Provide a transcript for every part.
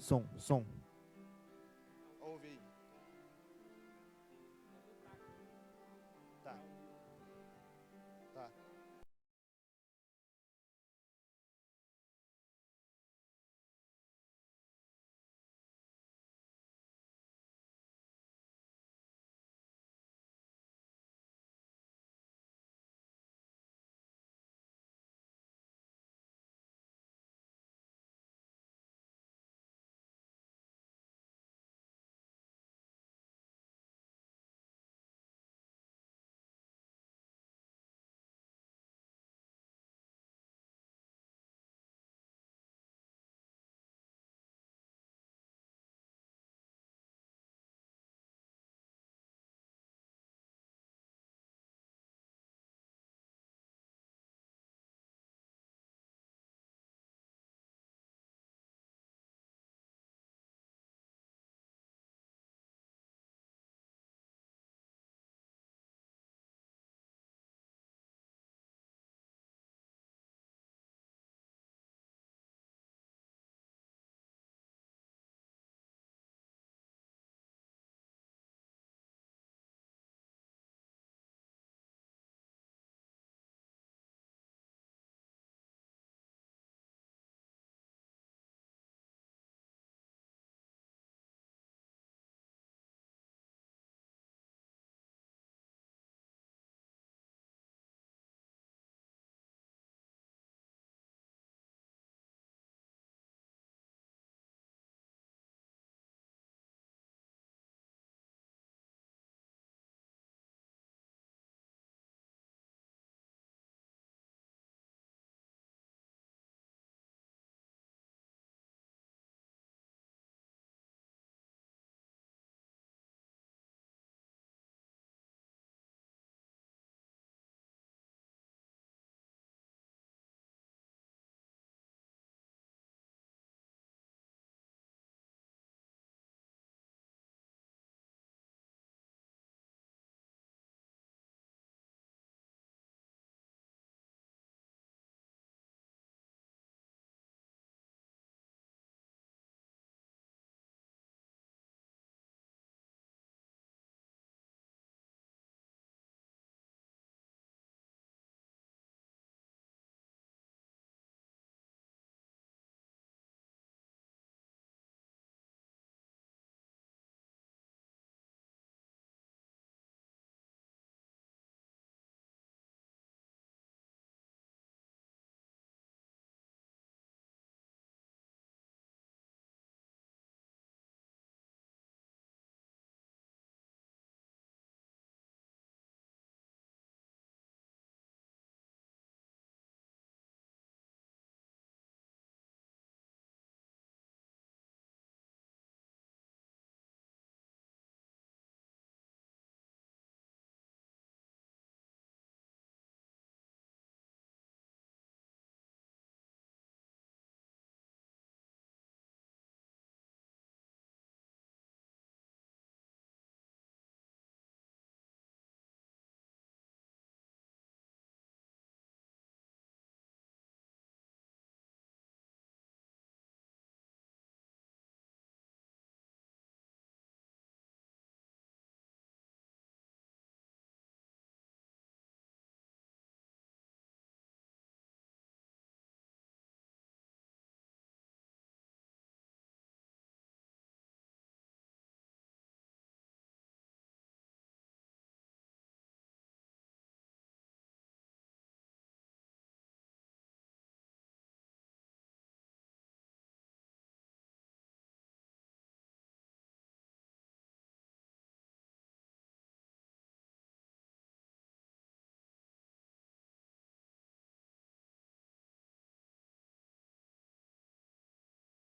som. Ouve aí. Tá.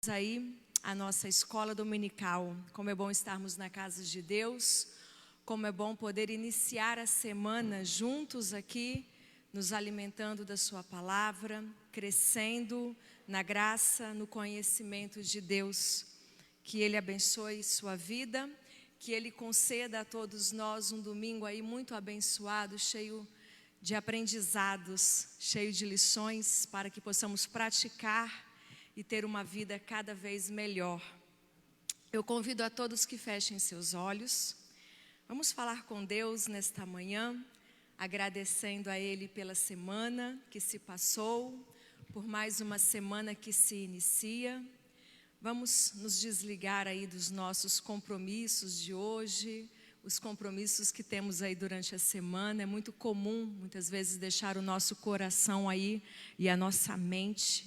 Aí a nossa escola dominical. Como é bom estarmos na casa de Deus, como é bom poder iniciar a semana juntos aqui, nos alimentando da sua palavra, crescendo na graça, no conhecimento de Deus. Que Ele abençoe sua vida, que Ele conceda a todos nós um domingo aí muito abençoado, cheio de aprendizados, cheio de lições, para que possamos praticar e ter uma vida cada vez melhor. Eu convido a todos que fechem seus olhos. Vamos falar com Deus nesta manhã, agradecendo a Ele pela semana que se passou, por mais uma semana que se inicia. Vamos nos desligar aí dos nossos compromissos de hoje, os compromissos que temos aí durante a semana. É muito comum, muitas vezes, deixar o nosso coração aí e a nossa mente,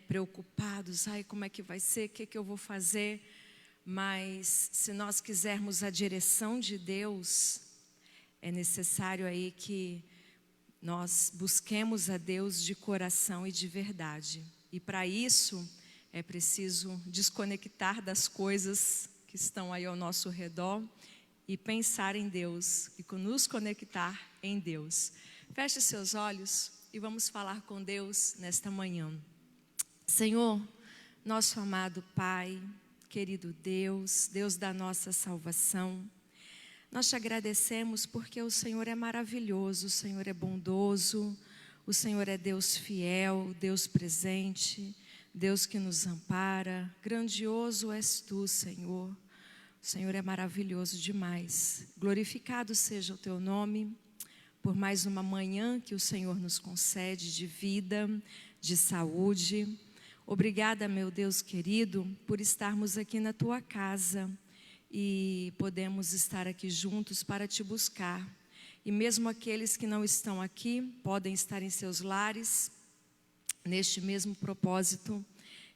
preocupados. Ai, como é que vai ser? O que eu vou fazer? Mas se nós quisermos a direção de Deus, é necessário aí que nós busquemos a Deus de coração e de verdade. E para isso é preciso desconectar das coisas que estão aí ao nosso redor e pensar em Deus e nos conectar em Deus. Feche seus olhos e vamos falar com Deus nesta manhã. Senhor, nosso amado Pai, querido Deus, Deus da nossa salvação, nós te agradecemos porque o Senhor é maravilhoso, o Senhor é bondoso, o Senhor é Deus fiel, Deus presente, Deus que nos ampara. Grandioso és tu, Senhor. O Senhor é maravilhoso demais. Glorificado seja o teu nome por mais uma manhã que o Senhor nos concede de vida, de saúde. Obrigada, meu Deus querido, por estarmos aqui na tua casa e podemos estar aqui juntos para te buscar. E mesmo aqueles que não estão aqui, podem estar em seus lares, neste mesmo propósito,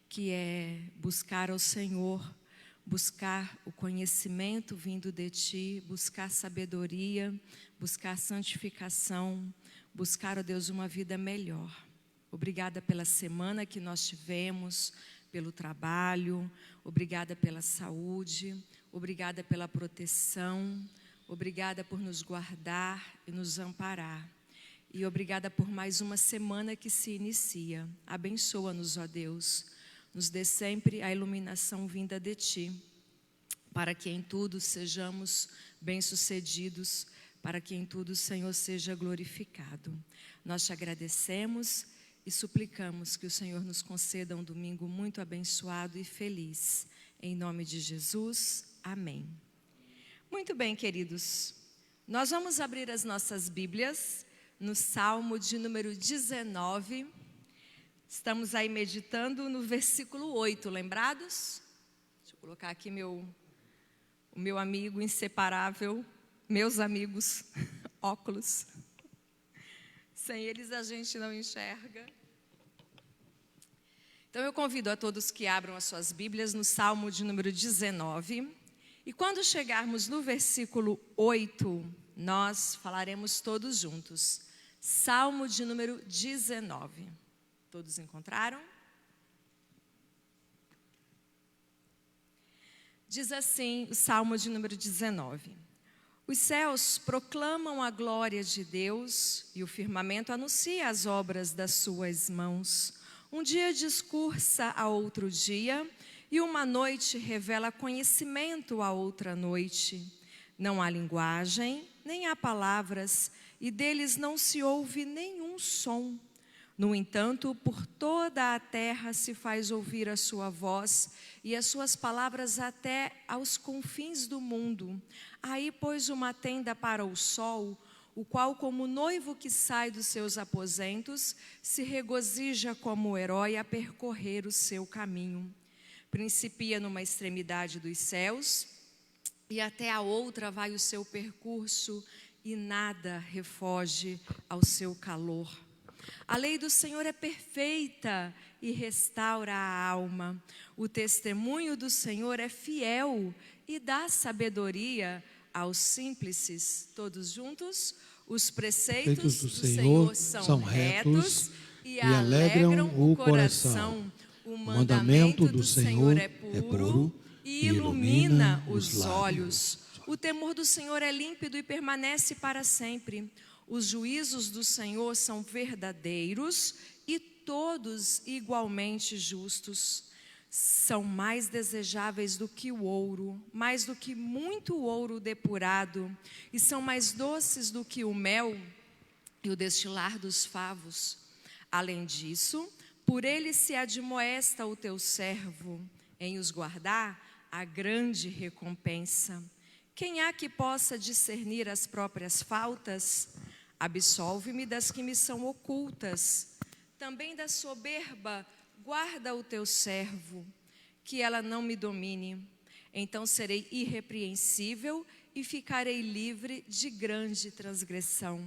que é buscar ao Senhor, buscar o conhecimento vindo de ti, buscar sabedoria, buscar santificação, buscar, ó Deus, uma vida melhor. Obrigada pela semana que nós tivemos, pelo trabalho, obrigada pela saúde, obrigada pela proteção, obrigada por nos guardar e nos amparar. E obrigada por mais uma semana que se inicia. Abençoa-nos, ó Deus, nos dê sempre a iluminação vinda de ti, para que em tudo sejamos bem-sucedidos, para que em tudo o Senhor seja glorificado. Nós te agradecemos e suplicamos que o Senhor nos conceda um domingo muito abençoado e feliz. Em nome de Jesus, amém. Muito bem, queridos. Nós vamos abrir as nossas Bíblias no Salmo de número 19. Estamos aí meditando no versículo 8, lembrados? Deixa eu colocar aqui o meu amigo inseparável, meus amigos, óculos. Sem eles a gente não enxerga. Então eu convido a todos que abram as suas Bíblias no Salmo de número 19. E quando chegarmos no versículo 8, nós falaremos todos juntos. Salmo de número 19. Todos encontraram? Diz assim o Salmo de número 19. Os céus proclamam a glória de Deus e o firmamento anuncia as obras das suas mãos. Um dia discursa a outro dia e uma noite revela conhecimento a outra noite. Não há linguagem, nem há palavras, e deles não se ouve nenhum som. No entanto, por toda a terra se faz ouvir a sua voz e as suas palavras até aos confins do mundo. Aí pôs uma tenda para o sol, o qual, como noivo que sai dos seus aposentos, se regozija como herói a percorrer o seu caminho. Principia numa extremidade dos céus e até a outra vai o seu percurso e nada refoge ao seu calor. A lei do Senhor é perfeita e restaura a alma. O testemunho do Senhor é fiel e dá sabedoria aos simples. Todos juntos? Os preceitos do Senhor são retos e alegram o coração. O mandamento do Senhor é puro e ilumina os olhos. O temor do Senhor é límpido e permanece para sempre. Os juízos do Senhor são verdadeiros e todos igualmente justos. São mais desejáveis do que o ouro, mais do que muito ouro depurado, e são mais doces do que o mel e o destilar dos favos. Além disso, por ele se admoesta o teu servo, em os guardar, a grande recompensa. Quem há que possa discernir as próprias faltas? Absolve-me das que me são ocultas. Também da soberba, guarda o teu servo, que ela não me domine. Então serei irrepreensível e ficarei livre de grande transgressão.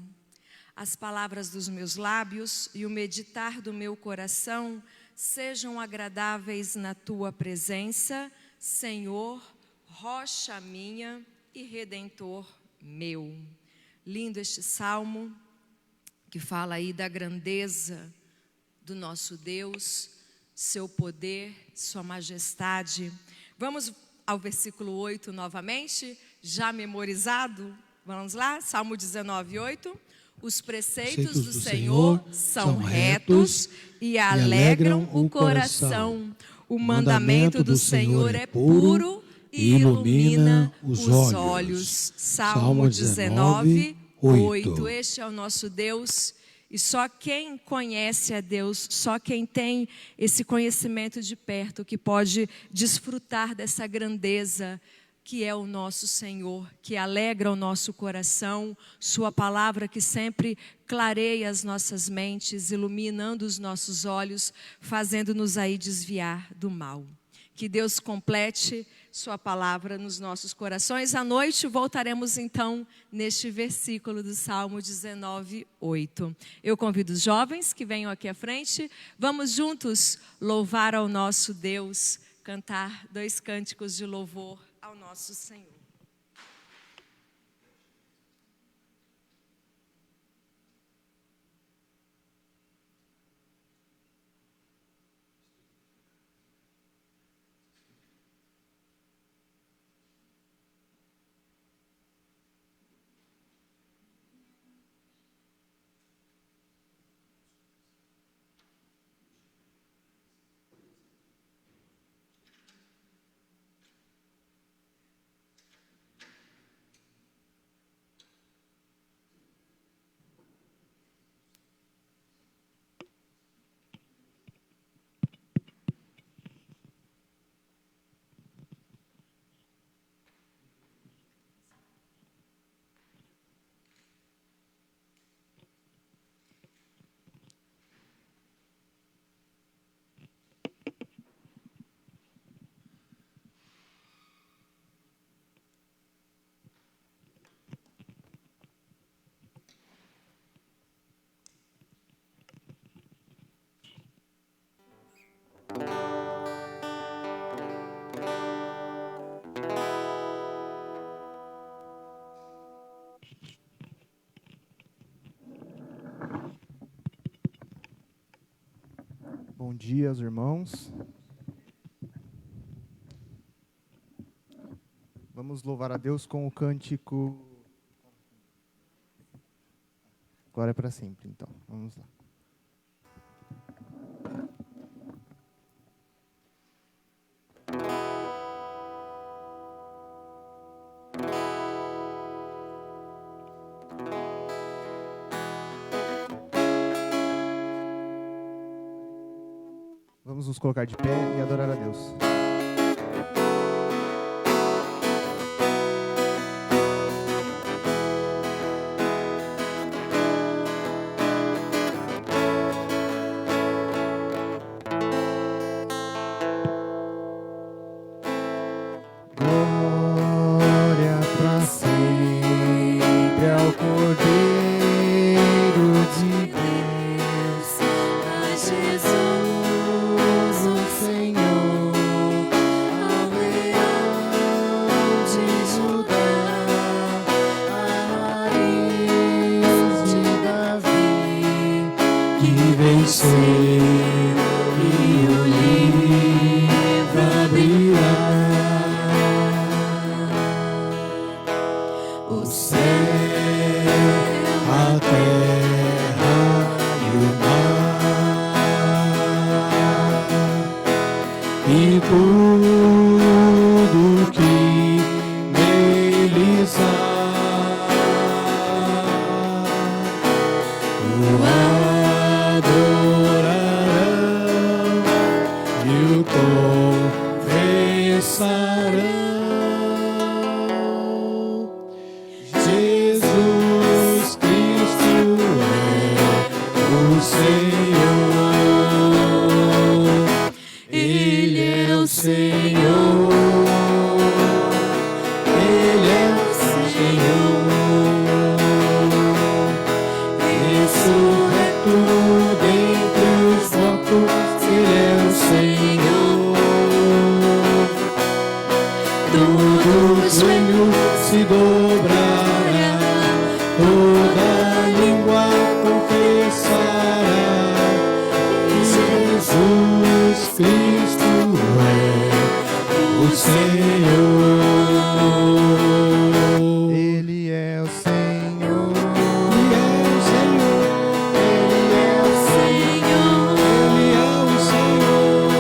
As palavras dos meus lábios e o meditar do meu coração sejam agradáveis na tua presença, Senhor, rocha minha e redentor meu. Lindo este salmo que fala aí da grandeza do nosso Deus, seu poder, sua majestade. Vamos ao versículo 8 novamente, já memorizado? Vamos lá, Salmo 19, 8. Os preceitos do Senhor são retos e alegram o coração. O mandamento do Senhor é puro e ilumina os olhos. Salmo 19, 8. Este é o nosso Deus. E só quem conhece a Deus, só quem tem esse conhecimento de perto, que pode desfrutar dessa grandeza que é o nosso Senhor, que alegra o nosso coração, sua palavra que sempre clareia as nossas mentes, iluminando os nossos olhos, fazendo-nos aí desviar do mal. Que Deus complete sua palavra nos nossos corações. À noite voltaremos então neste versículo do Salmo 19, 8. Eu convido os jovens que venham aqui à frente. Vamos juntos louvar ao nosso Deus, cantar 2 cânticos de louvor ao nosso Senhor. Bom dia aos irmãos. Vamos louvar a Deus com o cântico Glória para sempre, então. Vamos lá. Vamos nos colocar de pé e adorar a Deus. Glória para sempre ao Cordeiro de Deus, a Jesus, o Senhor, ao Leão de Judá, a raiz de Davi, que venceu e o livra brilhar. O céu, a terra e o mar, e tudo que neles há, o adorarão Ele é o Senhor. Ele é o Senhor. Ressurreto dentre os mortos, Ele é o Senhor. Todo joelho se dobrará, toda língua confessará que Jesus Cristo é o Senhor. Ele é o Senhor. Ele é o Senhor. Ele é o Senhor. Ele é o Senhor.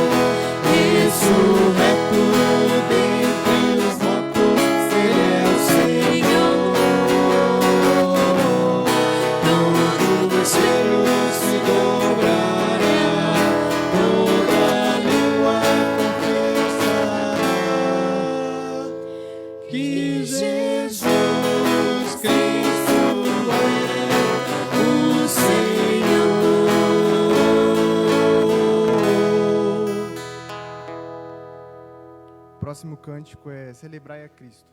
Ressurreto dentre os mortos, Ele é o Senhor. Todo joelho se dobrará, toda língua confessará que Jesus Cristo é o Senhor. O próximo cântico é Celebrai a Cristo.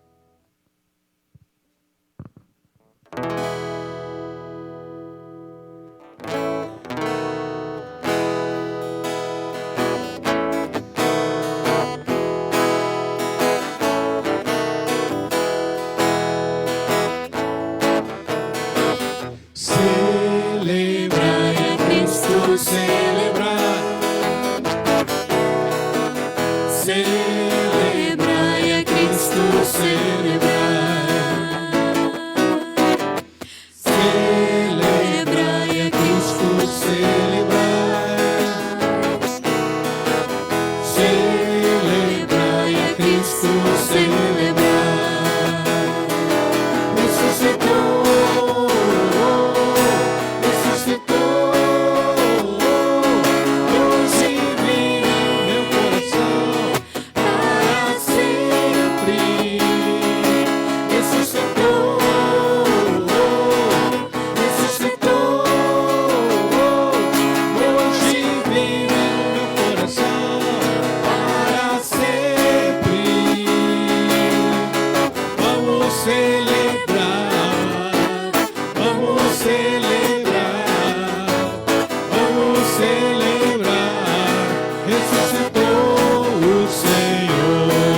Celebrai a Cristo, celebrai. Celebrai a Cristo, celebrai. Celebrai a Cristo, celebrai. Celebrai a Cristo, celebrai. Ressuscitou. Hoje vive meu coração para sempre. Ressuscitou. Hoje vive meu coração para sempre. Vamos celebrar, vamos celebrar, vamos celebrar. Ressuscitou o Senhor.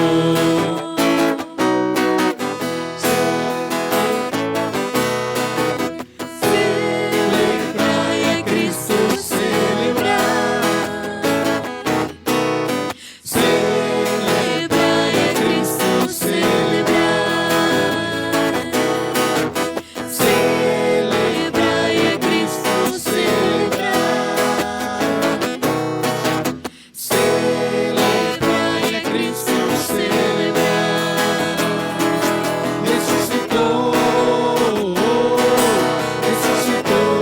Celebrai a Cristo, celebrai. Celebrai a Cristo, celebrai. Celebrai a Cristo, celebrai. Celebrai a Cristo, celebrai. Ressuscitou, ressuscitou.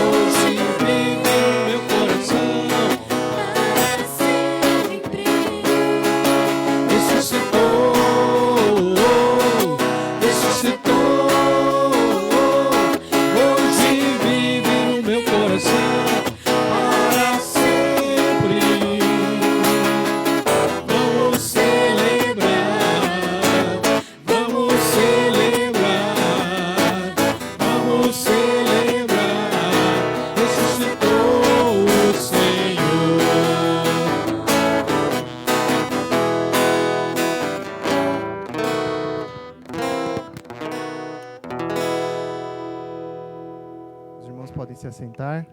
Hoje vive meu coração para sempre. Ressuscitou, ressuscitou. Hoje vive no meu coração para sempre. Vamos celebrar, vamos celebrar, vamos celebrar. Ressuscitou o Senhor. Os irmãos podem se assentar.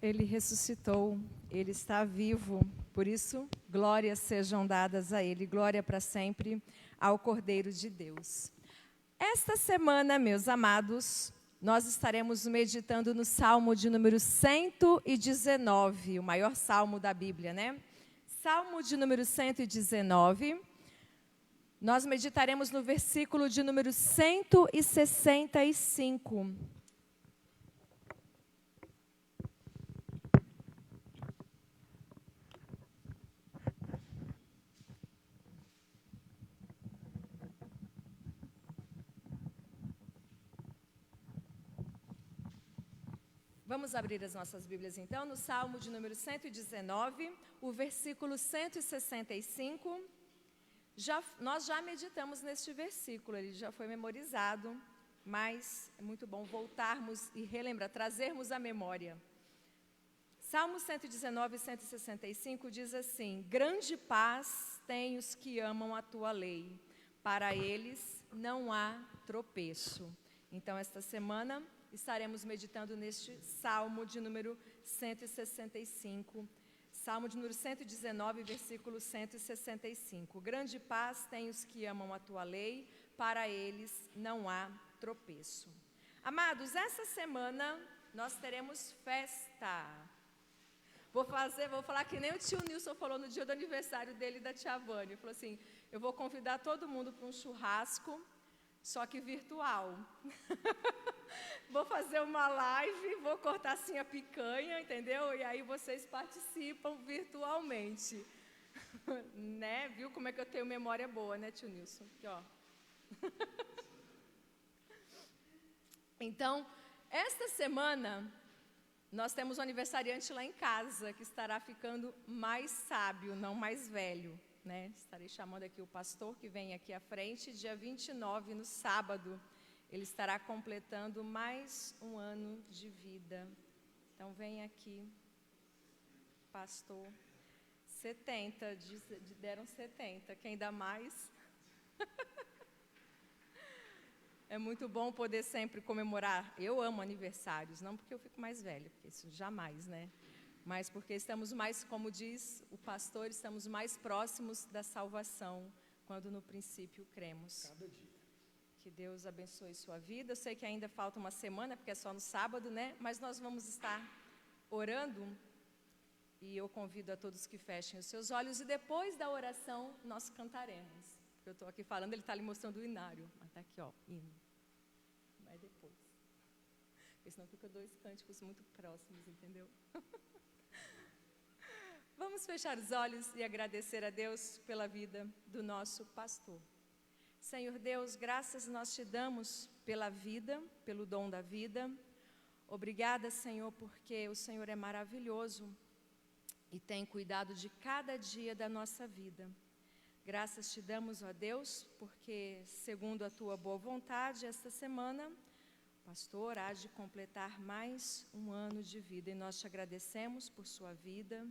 Ele ressuscitou, Ele está vivo, por isso, glórias sejam dadas a Ele, glória para sempre ao Cordeiro de Deus. Esta semana, meus amados, nós estaremos meditando no Salmo de número 119, o maior salmo da Bíblia, né? Salmo de número 119, nós meditaremos no versículo de número 165. Vamos abrir as nossas Bíblias então, no Salmo de número 119, o versículo 165. Nós já meditamos neste versículo, ele já foi memorizado, mas é muito bom voltarmos e relembrar, trazermos à memória. Salmo 119, 165 diz assim: grande paz têm os que amam a tua lei, para eles não há tropeço. Então, esta semana estaremos meditando neste Salmo de número 165, Salmo de número 119, versículo 165. Grande paz tem os que amam a tua lei, para eles não há tropeço. Amados, essa semana nós teremos festa. Vou falar que nem o tio Nilson falou no dia do aniversário dele e da tia Vânia. Ele falou assim: eu vou convidar todo mundo para um churrasco, só que virtual. Vou fazer uma live, vou cortar assim a picanha, entendeu? E aí vocês participam virtualmente. Né? Viu como é que eu tenho memória boa, né, tio Nilson? Aqui, ó. Então, esta semana, nós temos um aniversariante lá em casa, que estará ficando mais sábio, não mais velho. Né? Estarei chamando aqui o pastor que vem aqui à frente, dia 29, no sábado. Ele estará completando mais um ano de vida. Então, vem aqui, pastor. 70, deram 70, quem dá mais? É muito bom poder sempre comemorar. Eu amo aniversários, não porque eu fico mais velha, porque isso jamais, né? Mas porque estamos mais, como diz o pastor, estamos mais próximos da salvação, quando no princípio cremos. Cada dia. Que Deus abençoe sua vida. Eu sei que ainda falta uma semana, porque é só no sábado, né? Mas nós vamos estar orando, e eu convido a todos que fechem os seus olhos, e depois da oração nós cantaremos. Eu estou aqui falando, ele está ali mostrando o inário, mas está aqui, ó, hino. Mas depois. Porque senão fica dois cânticos muito próximos, entendeu? Vamos fechar os olhos e agradecer a Deus pela vida do nosso pastor. Senhor Deus, graças nós te damos pela vida, pelo dom da vida. Obrigada, Senhor, porque o Senhor é maravilhoso e tem cuidado de cada dia da nossa vida. Graças te damos, ó Deus, porque, segundo a tua boa vontade, esta semana, o pastor há de completar mais um ano de vida. E nós te agradecemos por sua vida,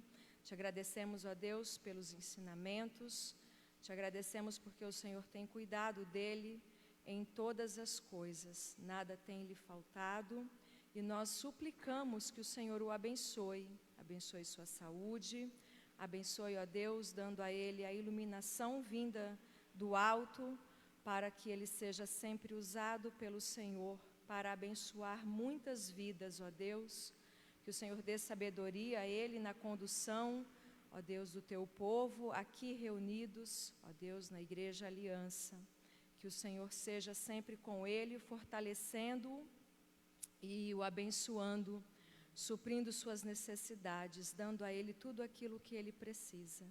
te agradecemos, ó Deus, pelos ensinamentos, te agradecemos porque o Senhor tem cuidado dele em todas as coisas, nada tem lhe faltado, e nós suplicamos que o Senhor o abençoe, abençoe sua saúde, abençoe, ó Deus, dando a ele a iluminação vinda do alto, para que ele seja sempre usado pelo Senhor para abençoar muitas vidas, ó Deus, que o Senhor dê sabedoria a ele na condução, ó Deus, do teu povo aqui reunidos, ó Deus, na Igreja Aliança, que o Senhor seja sempre com ele, fortalecendo-o e o abençoando, suprindo suas necessidades, dando a ele tudo aquilo que ele precisa.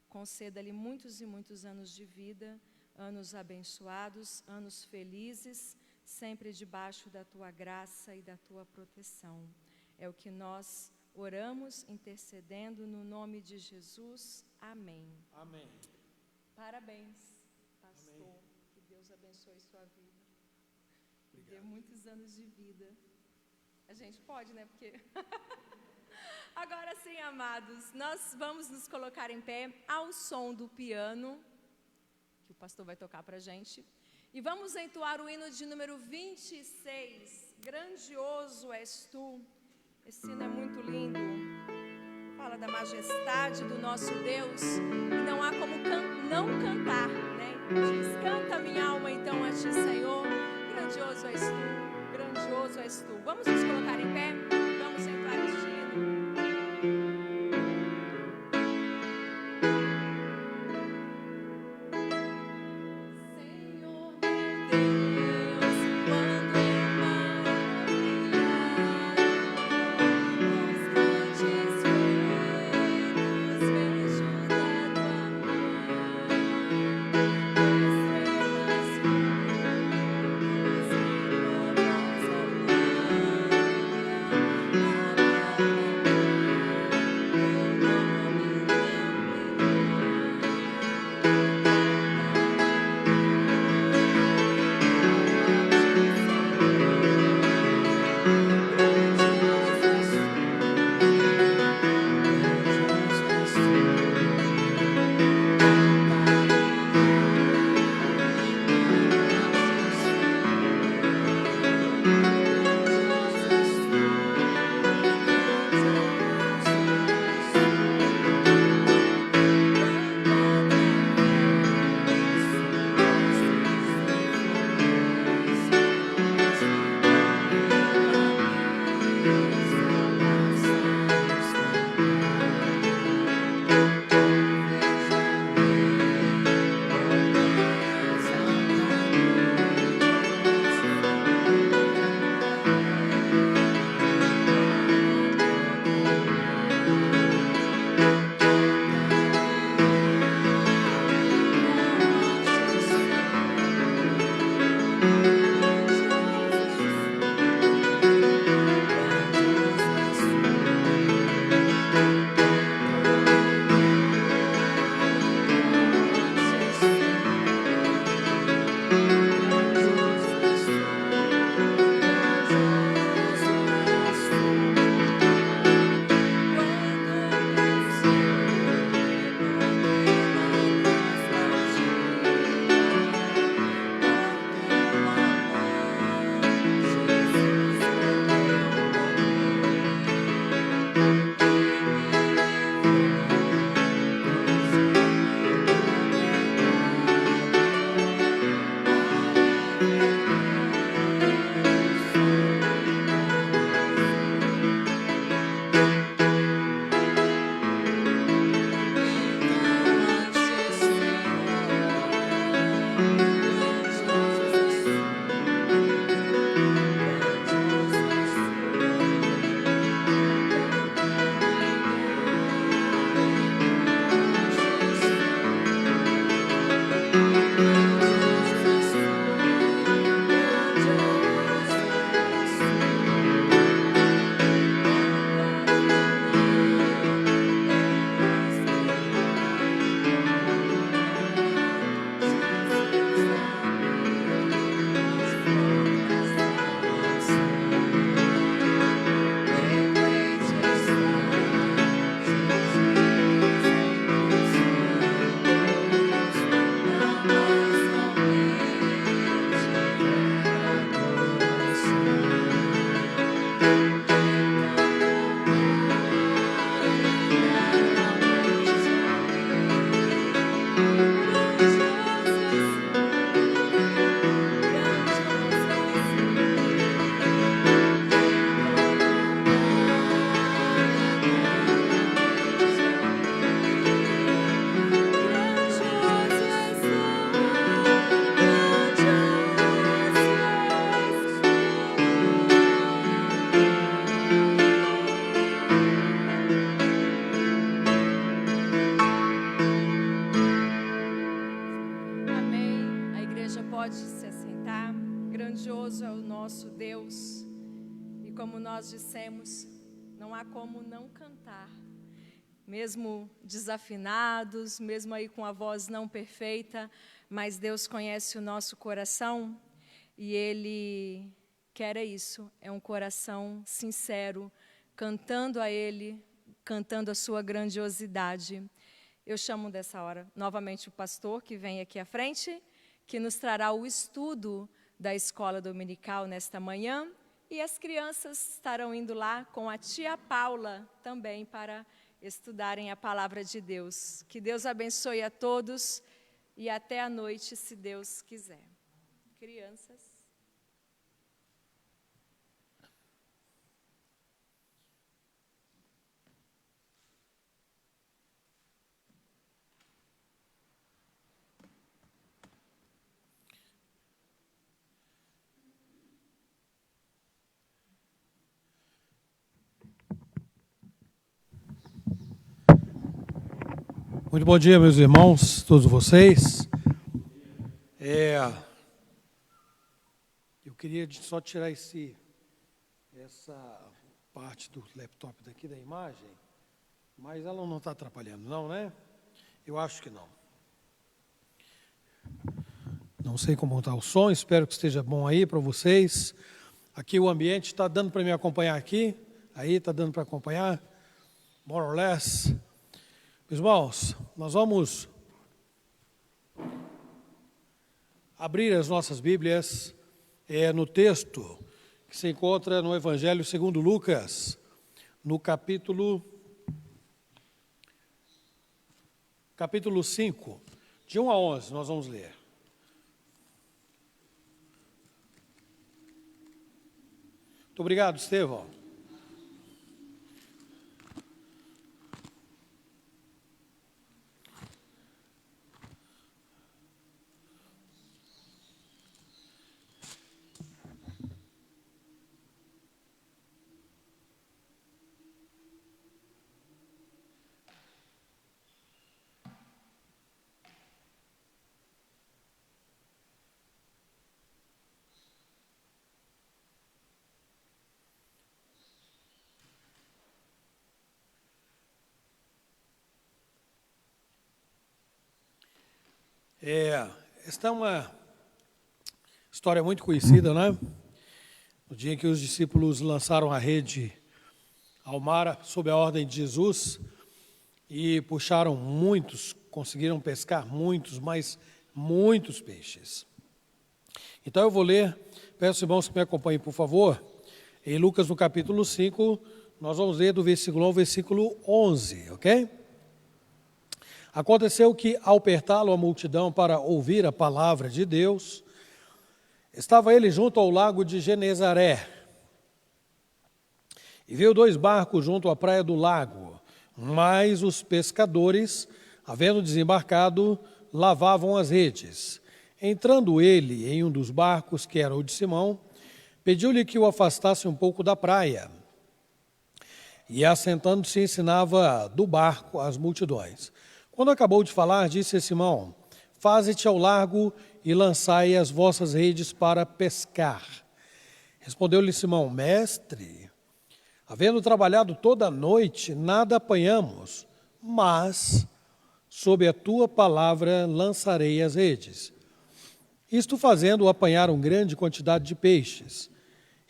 Conceda-lhe muitos e muitos anos de vida, anos abençoados, anos felizes, sempre debaixo da tua graça e da tua proteção. É o que nós oramos, intercedendo no nome de Jesus. Amém. Amém. Parabéns, pastor. Amém. Que Deus abençoe sua vida. E Obrigado. dê muitos anos de vida. A gente pode, né? Porque... Agora sim, amados, nós vamos nos colocar em pé ao som do piano, que o pastor vai tocar para a gente. E vamos entoar o hino de número 26. Grandioso és tu. Esse hino é muito lindo. Fala da majestade do nosso Deus. E não há como não cantar, né? Diz, canta minha alma então a ti, Senhor. Grandioso és tu, grandioso és tu. Vamos nos colocar em pé? Vamos entrar este hino. Grandioso é o nosso Deus. E como nós dissemos, não há como não cantar. Mesmo desafinados, mesmo aí com a voz não perfeita, mas Deus conhece o nosso coração e Ele quer isso. É um coração sincero, cantando a Ele, cantando a sua grandiosidade. Eu chamo dessa hora novamente o pastor que vem aqui à frente, que nos trará o estudo da escola dominical nesta manhã, E as crianças estarão indo lá com a tia Paula também para estudarem a palavra de Deus. Que Deus abençoe a todos e até a noite, se Deus quiser. Crianças. Muito bom dia, meus irmãos, todos vocês. Eu queria só tirar essa parte do laptop daqui da imagem, mas ela não está atrapalhando, não, né? Eu acho que não. Não sei como está o som, espero que esteja bom aí para vocês. Aqui o ambiente está dando para me acompanhar aqui? Aí está dando para acompanhar? More or less. Meus irmãos, nós vamos abrir as nossas Bíblias no texto que se encontra no Evangelho segundo Lucas, no capítulo 5, de 1 a 11, nós vamos ler. Muito obrigado, Estevão. Esta é uma história muito conhecida, né? No dia em que os discípulos lançaram a rede ao mar sob a ordem de Jesus e puxaram muitos, conseguiram pescar muitos, mas muitos peixes. Então eu vou ler, peço irmãos que me acompanhem, por favor, em Lucas no capítulo 5, nós vamos ler do versículo 1 ao versículo 11, ok? Aconteceu que, ao apertá-lo a multidão para ouvir a palavra de Deus, estava ele junto ao lago de Genezaré. E viu 2 barcos junto à praia do lago, mas os pescadores, havendo desembarcado, lavavam as redes. Entrando ele em um dos barcos, que era o de Simão, pediu-lhe que o afastasse um pouco da praia. E, assentando-se, ensinava do barco as multidões. Quando acabou de falar, disse a Simão: faze-te ao largo e lançai as vossas redes para pescar. Respondeu-lhe Simão: mestre, havendo trabalhado toda a noite, nada apanhamos, mas sob a tua palavra lançarei as redes. Isto fazendo, apanharam grande quantidade de peixes,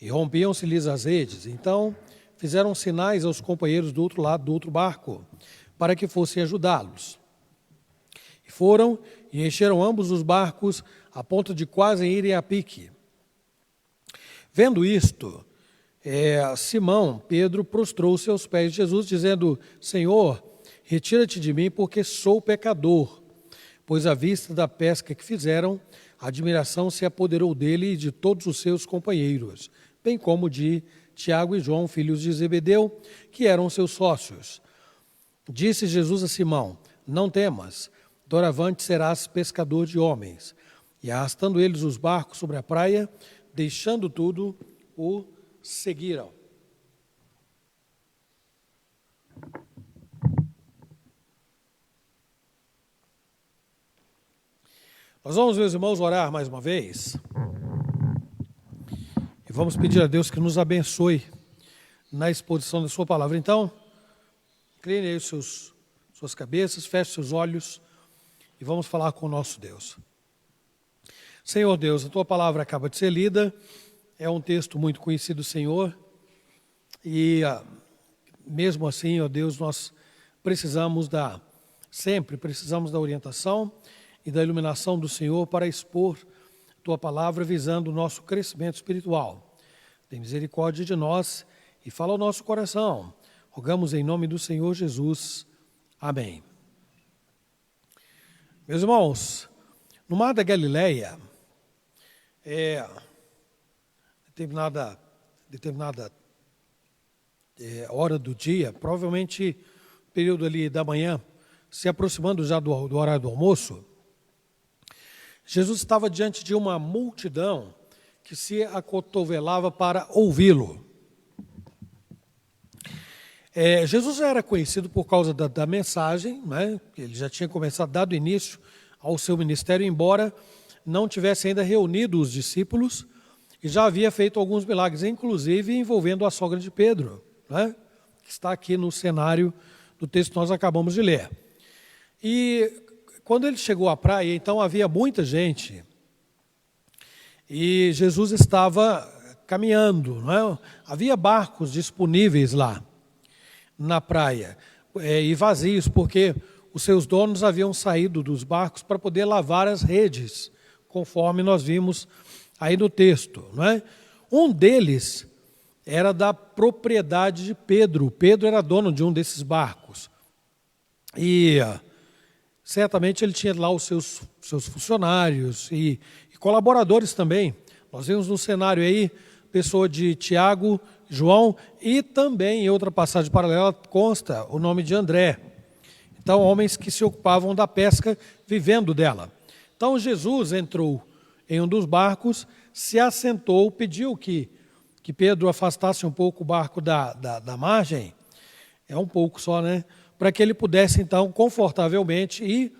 e rompiam-se-lhes as redes. Então fizeram sinais aos companheiros do outro lado do outro barco, para que fossem ajudá-los. E foram e encheram ambos os barcos, a ponto de quase irem a pique. Vendo isto, Simão, Pedro, prostrou-se aos pés de Jesus, dizendo: Senhor, retira-te de mim, porque sou pecador. Pois à vista da pesca que fizeram, a admiração se apoderou dele e de todos os seus companheiros, bem como de Tiago e João, filhos de Zebedeu, que eram seus sócios. Disse Jesus a Simão: não temas, doravante serás pescador de homens. E arrastando eles os barcos sobre a praia, deixando tudo, o seguiram. Nós vamos, meus irmãos, orar mais uma vez. E vamos pedir a Deus que nos abençoe na exposição da sua palavra. Então, incline aí suas cabeças, feche seus olhos e vamos falar com o nosso Deus. Senhor Deus, a tua palavra acaba de ser lida, é um texto muito conhecido, Senhor, e mesmo assim, ó Deus, nós sempre precisamos da orientação e da iluminação do Senhor para expor tua palavra visando o nosso crescimento espiritual. tem misericórdia de nós e fala ao nosso coração. Rogamos em nome do Senhor Jesus. Amém. Meus irmãos, no Mar da Galileia, determinada hora do dia, provavelmente período ali da manhã, se aproximando já do horário do almoço, Jesus estava diante de uma multidão que se acotovelava para ouvi-lo. Jesus já era conhecido por causa da mensagem, né? Ele já tinha começado, dado início ao seu ministério, embora não tivesse ainda reunido os discípulos, e já havia feito alguns milagres, inclusive envolvendo a sogra de Pedro, né? Que está aqui no cenário do texto que nós acabamos de ler. E quando ele chegou à praia, então havia muita gente, e Jesus estava caminhando, não é? Havia barcos disponíveis lá na praia, e vazios, porque os seus donos haviam saído dos barcos para poder lavar as redes, conforme nós vimos aí no texto, não é? Um deles era da propriedade de Pedro. Pedro era dono de um desses barcos. E certamente ele tinha lá os seus funcionários e colaboradores também. Nós vimos no cenário aí, pessoa de Tiago, João, e também em outra passagem paralela consta o nome de André. Então, homens que se ocupavam da pesca, vivendo dela. Então, Jesus entrou em um dos barcos, se assentou, pediu que Pedro afastasse um pouco o barco da margem, um pouco só, né? Para que ele pudesse, então, confortavelmente e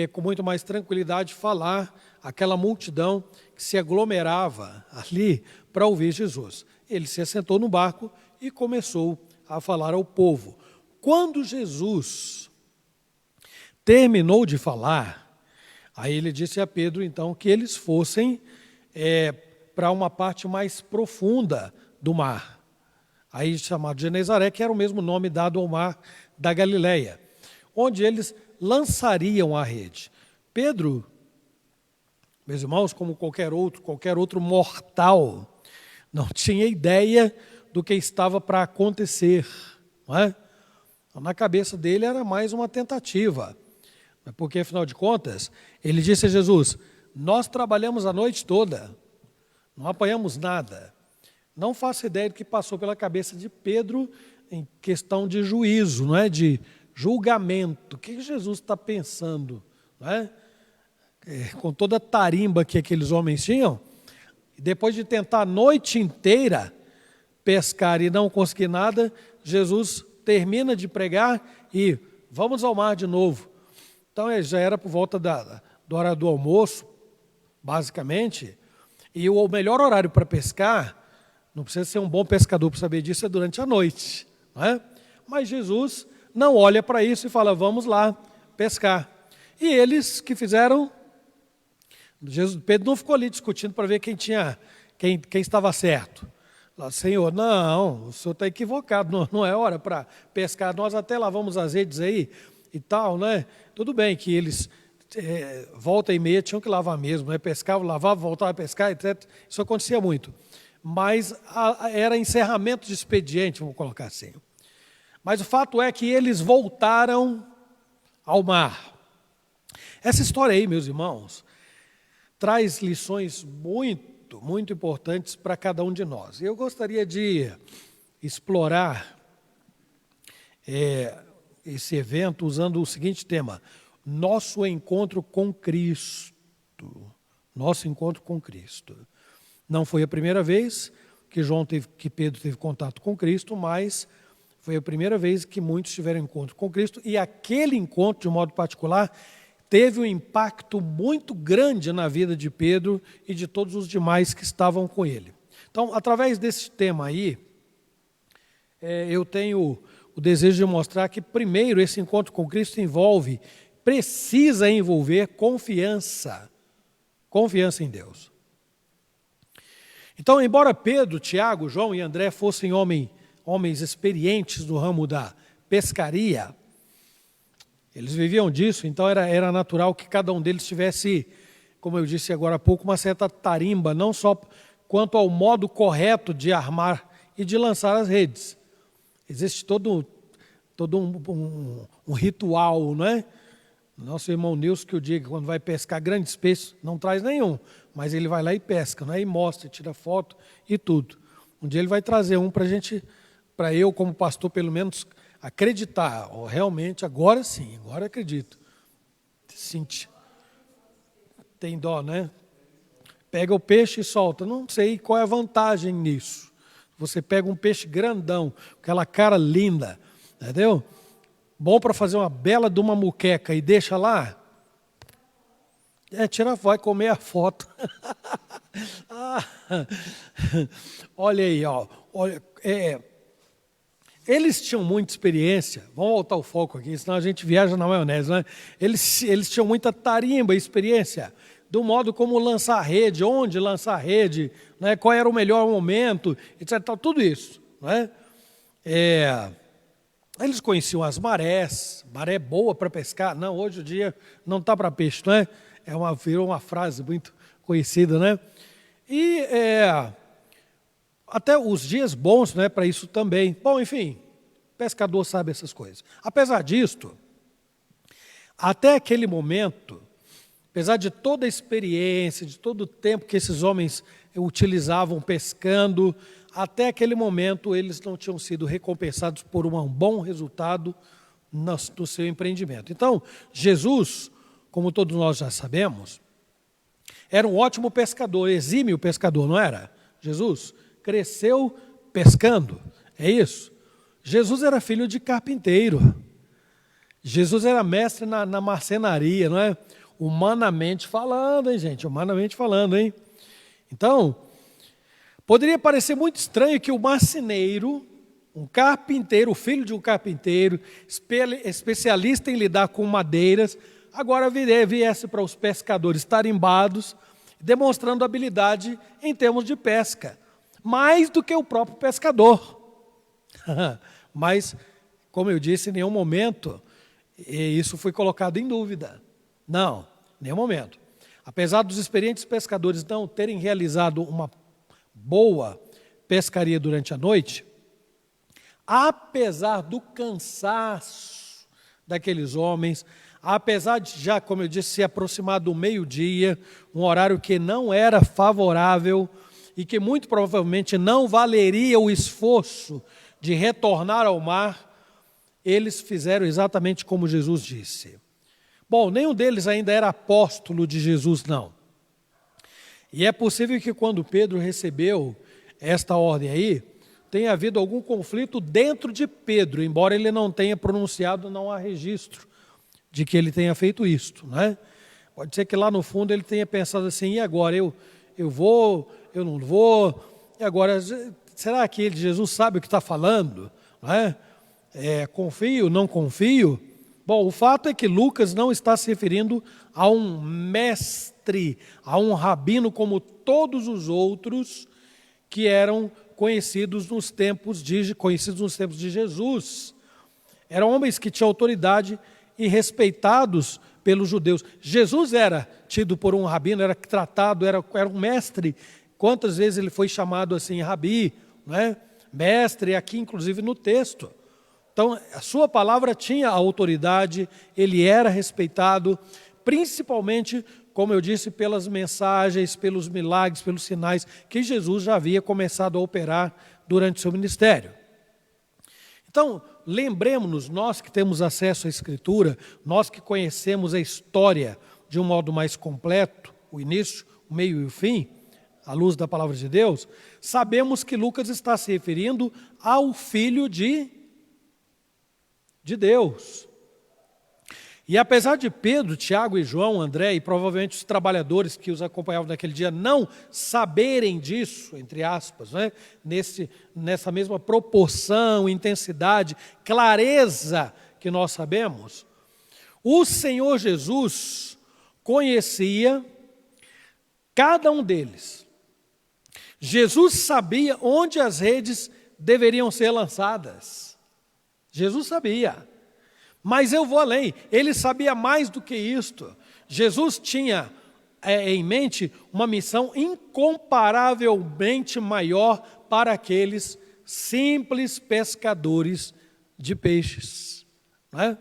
com muito mais tranquilidade falar àquela multidão que se aglomerava ali para ouvir Jesus. Ele se assentou no barco e começou a falar ao povo. Quando Jesus terminou de falar, aí ele disse a Pedro, então, que eles fossem para uma parte mais profunda do mar, aí chamado Genezaré, que era o mesmo nome dado ao mar da Galileia, onde eles lançariam a rede. Pedro, meus irmãos, como qualquer outro mortal, não tinha ideia do que estava para acontecer, não é? Na cabeça dele era mais uma tentativa, porque afinal de contas, ele disse a Jesus, nós trabalhamos a noite toda, não apanhamos nada. Não faço ideia do que passou pela cabeça de Pedro em questão de juízo, não é? De julgamento. O que Jesus está pensando, não é? Com toda a tarimba que aqueles homens tinham, depois de tentar a noite inteira pescar e não conseguir nada, Jesus termina de pregar e vamos ao mar de novo. Então já era por volta do horário do almoço, basicamente, e o melhor horário para pescar, não precisa ser um bom pescador para saber disso, é durante a noite, não é? Mas Jesus não olha para isso e fala, vamos lá pescar. E eles que fizeram, Pedro não ficou ali discutindo para ver quem estava certo. Senhor, não, o senhor está equivocado, não é hora para pescar, nós até lavamos as redes aí e tal, né? Tudo bem que eles, volta e meia, tinham que lavar mesmo, né? Pescavam, lavavam, voltavam a pescar, etc. Isso acontecia muito. Mas era encerramento de expediente, vamos colocar assim. Mas o fato é que eles voltaram ao mar. Essa história aí, meus irmãos, traz lições muito importantes para cada um de nós. Eu gostaria de explorar esse evento usando o seguinte tema: nosso encontro com Cristo. Nosso encontro com Cristo. Não foi a primeira vez que Pedro teve contato com Cristo, mas foi a primeira vez que muitos tiveram encontro com Cristo, e aquele encontro, de modo particular, teve um impacto muito grande na vida de Pedro e de todos os demais que estavam com ele. Então, através desse tema aí, eu tenho o desejo de mostrar que, primeiro, esse encontro com Cristo precisa envolver confiança em Deus. Então, embora Pedro, Tiago, João e André fossem homens experientes no ramo da pescaria, eles viviam disso, então era natural que cada um deles tivesse, como eu disse agora há pouco, uma certa tarimba, não só quanto ao modo correto de armar e de lançar as redes. Existe todo um ritual, não é? Nosso irmão Nilson, que eu digo, quando vai pescar grandes peixes, não traz nenhum, mas ele vai lá e pesca, né? E mostra, tira foto e tudo. Um dia ele vai trazer um para a gente, para eu como pastor pelo menos acreditar, realmente, agora sim, agora acredito. Sente. Tem dó, né? Pega o peixe e solta, não sei qual é a vantagem nisso. Você pega um peixe grandão, aquela cara linda, entendeu? Bom para fazer uma bela de uma muqueca e deixa lá. Tira, vai comer a foto. Olha aí, ó. Olha, eles tinham muita experiência. Vamos voltar o foco aqui, senão a gente viaja na maionese, né? Eles tinham muita tarimba, experiência do modo como lançar rede, onde lançar rede, né? Qual era o melhor momento, etc. Tudo isso, né? Eles conheciam as marés, maré boa para pescar. Não, hoje o dia não está para peixe, não é? Virou uma frase muito conhecida, né? E até os dias bons, né, para isso também. Bom, enfim, pescador sabe essas coisas. Apesar disto, até aquele momento, apesar de toda a experiência, de todo o tempo que esses homens utilizavam pescando, até aquele momento eles não tinham sido recompensados por um bom resultado no seu empreendimento. Então, Jesus, como todos nós já sabemos, era um ótimo pescador, exímio pescador, não era? Jesus cresceu pescando, é isso? Jesus era filho de carpinteiro. Jesus era mestre na marcenaria, não é? Humanamente falando, hein, gente? Humanamente falando, hein? Então, poderia parecer muito estranho que o marceneiro, um carpinteiro, filho de um carpinteiro, especialista em lidar com madeiras, agora viesse para os pescadores tarimbados, demonstrando habilidade em termos de pesca, mais do que o próprio pescador. Mas, como eu disse, em nenhum momento isso foi colocado em dúvida. Não, em nenhum momento. Apesar dos experientes pescadores não terem realizado uma boa pescaria durante a noite, apesar do cansaço daqueles homens, apesar de já, como eu disse, se aproximar do meio-dia, um horário que não era favorável e que muito provavelmente não valeria o esforço de retornar ao mar, eles fizeram exatamente como Jesus disse. Bom, nenhum deles ainda era apóstolo de Jesus, não. E é possível que quando Pedro recebeu esta ordem aí, tenha havido algum conflito dentro de Pedro, embora ele não tenha pronunciado, não há registro de que ele tenha feito isto, né? Pode ser que lá no fundo ele tenha pensado assim, e agora, eu vou, eu não vou, e agora, será que Jesus sabe o que está falando? Não é? Confio, não confio? Bom, o fato é que Lucas não está se referindo a um mestre, a um rabino como todos os outros que eram conhecidos nos tempos de Jesus. Eram homens que tinham autoridade e respeitados pelos judeus. Jesus era tido por um rabino, era tratado, era um mestre. Quantas vezes ele foi chamado assim, rabi, né? Mestre, aqui inclusive no texto. Então, a sua palavra tinha autoridade, ele era respeitado, principalmente, como eu disse, pelas mensagens, pelos milagres, pelos sinais que Jesus já havia começado a operar durante o seu ministério. Então, lembremos-nos, nós que temos acesso à Escritura, nós que conhecemos a história de um modo mais completo, o início, o meio e o fim, à luz da palavra de Deus, sabemos que Lucas está se referindo ao Filho de Deus. E apesar de Pedro, Tiago e João, André e provavelmente os trabalhadores que os acompanhavam naquele dia não saberem disso, entre aspas, né? Nessa mesma proporção, intensidade, clareza que nós sabemos, o Senhor Jesus conhecia cada um deles. Jesus sabia onde as redes deveriam ser lançadas. Jesus sabia, mas eu vou além, ele sabia mais do que isto. Jesus tinha em mente uma missão incomparavelmente maior para aqueles simples pescadores de peixes. Não é?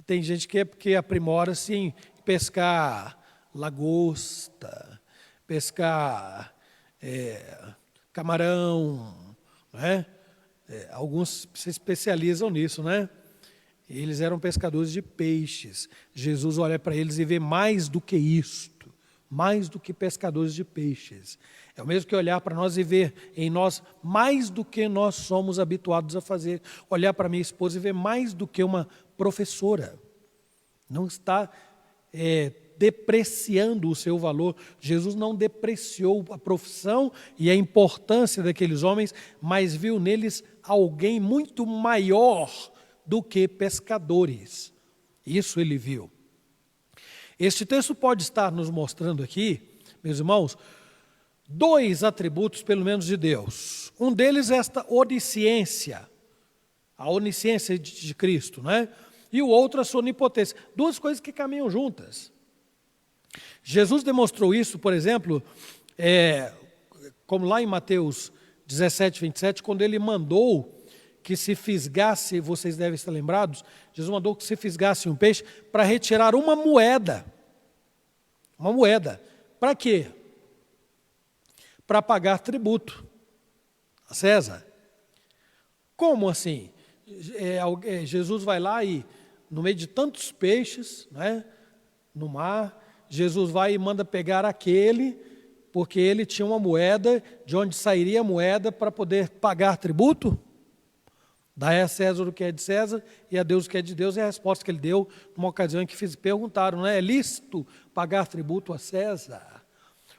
Tem gente que aprimora-se em pescar lagosta, pescar camarão, né? Alguns se especializam nisso, né? Eles eram pescadores de peixes. Jesus olha para eles e vê mais do que isto, mais do que pescadores de peixes. É o mesmo que olhar para nós e ver em nós mais do que nós somos habituados a fazer. Olhar para minha esposa e ver mais do que uma professora. Não está depreciando o seu valor. Jesus não depreciou a profissão e a importância daqueles homens, mas viu neles alguém muito maior do que pescadores. Isso ele viu. Este texto pode estar nos mostrando aqui, meus irmãos, dois atributos, pelo menos, de Deus. Um deles é esta onisciência, a onisciência de Cristo, né? E o outro a sua onipotência. Duas coisas que caminham juntas. Jesus demonstrou isso, por exemplo, como lá em Mateus 17, 27, quando ele mandou que se fisgasse, vocês devem estar lembrados, Jesus mandou que se fisgasse um peixe para retirar uma moeda. Uma moeda. Para quê? Para pagar tributo a César. Como assim? Jesus vai lá e, no meio de tantos peixes, né, no mar, Jesus vai e manda pegar aquele, porque ele tinha uma moeda, de onde sairia a moeda para poder pagar tributo? Dai a César o que é de César e a Deus o que é de Deus. É a resposta que ele deu numa ocasião em que perguntaram, não é lícito pagar tributo a César?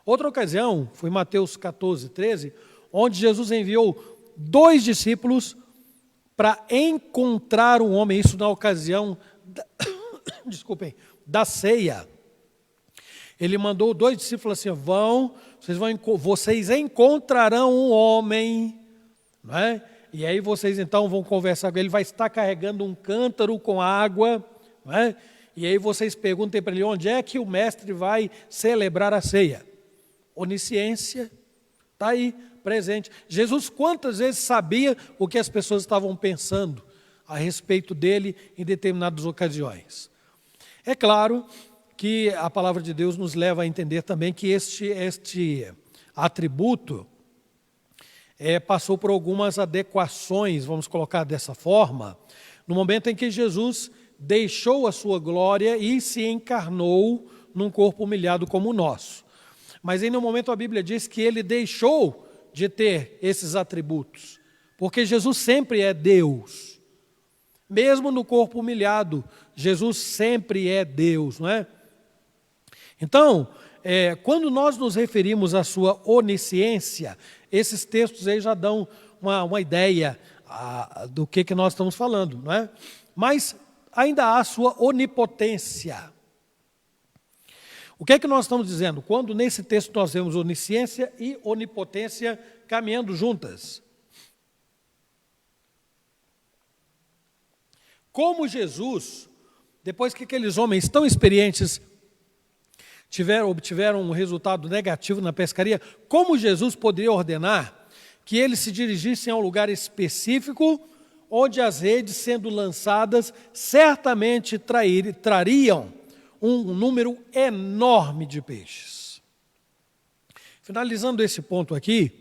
Outra ocasião, foi Mateus 14, 13, onde Jesus enviou 2 discípulos para encontrar um homem, isso na ocasião da ceia. Ele mandou 2 discípulos assim, vocês encontrarão um homem, não é? E aí vocês então vão conversar com ele, ele vai estar carregando um cântaro com água, não é? E aí vocês perguntem para ele, onde é que o mestre vai celebrar a ceia? Onisciência, está aí, presente. Jesus quantas vezes sabia o que as pessoas estavam pensando a respeito dele em determinadas ocasiões. É claro que a palavra de Deus nos leva a entender também que este atributo passou por algumas adequações, vamos colocar dessa forma, no momento em que Jesus deixou a sua glória e se encarnou num corpo humilhado como o nosso. Mas em nenhum momento a Bíblia diz que ele deixou de ter esses atributos, porque Jesus sempre é Deus. Mesmo no corpo humilhado, Jesus sempre é Deus, não é? Então, quando nós nos referimos à sua onisciência, esses textos aí já dão uma ideia do que nós estamos falando, não é? Mas ainda há a sua onipotência. O que é que nós estamos dizendo? Quando nesse texto nós vemos onisciência e onipotência caminhando juntas. Como Jesus, depois que aqueles homens tão experientes obtiveram um resultado negativo na pescaria, como Jesus poderia ordenar que eles se dirigissem a um lugar específico, onde as redes sendo lançadas certamente trariam um número enorme de peixes. Finalizando esse ponto aqui,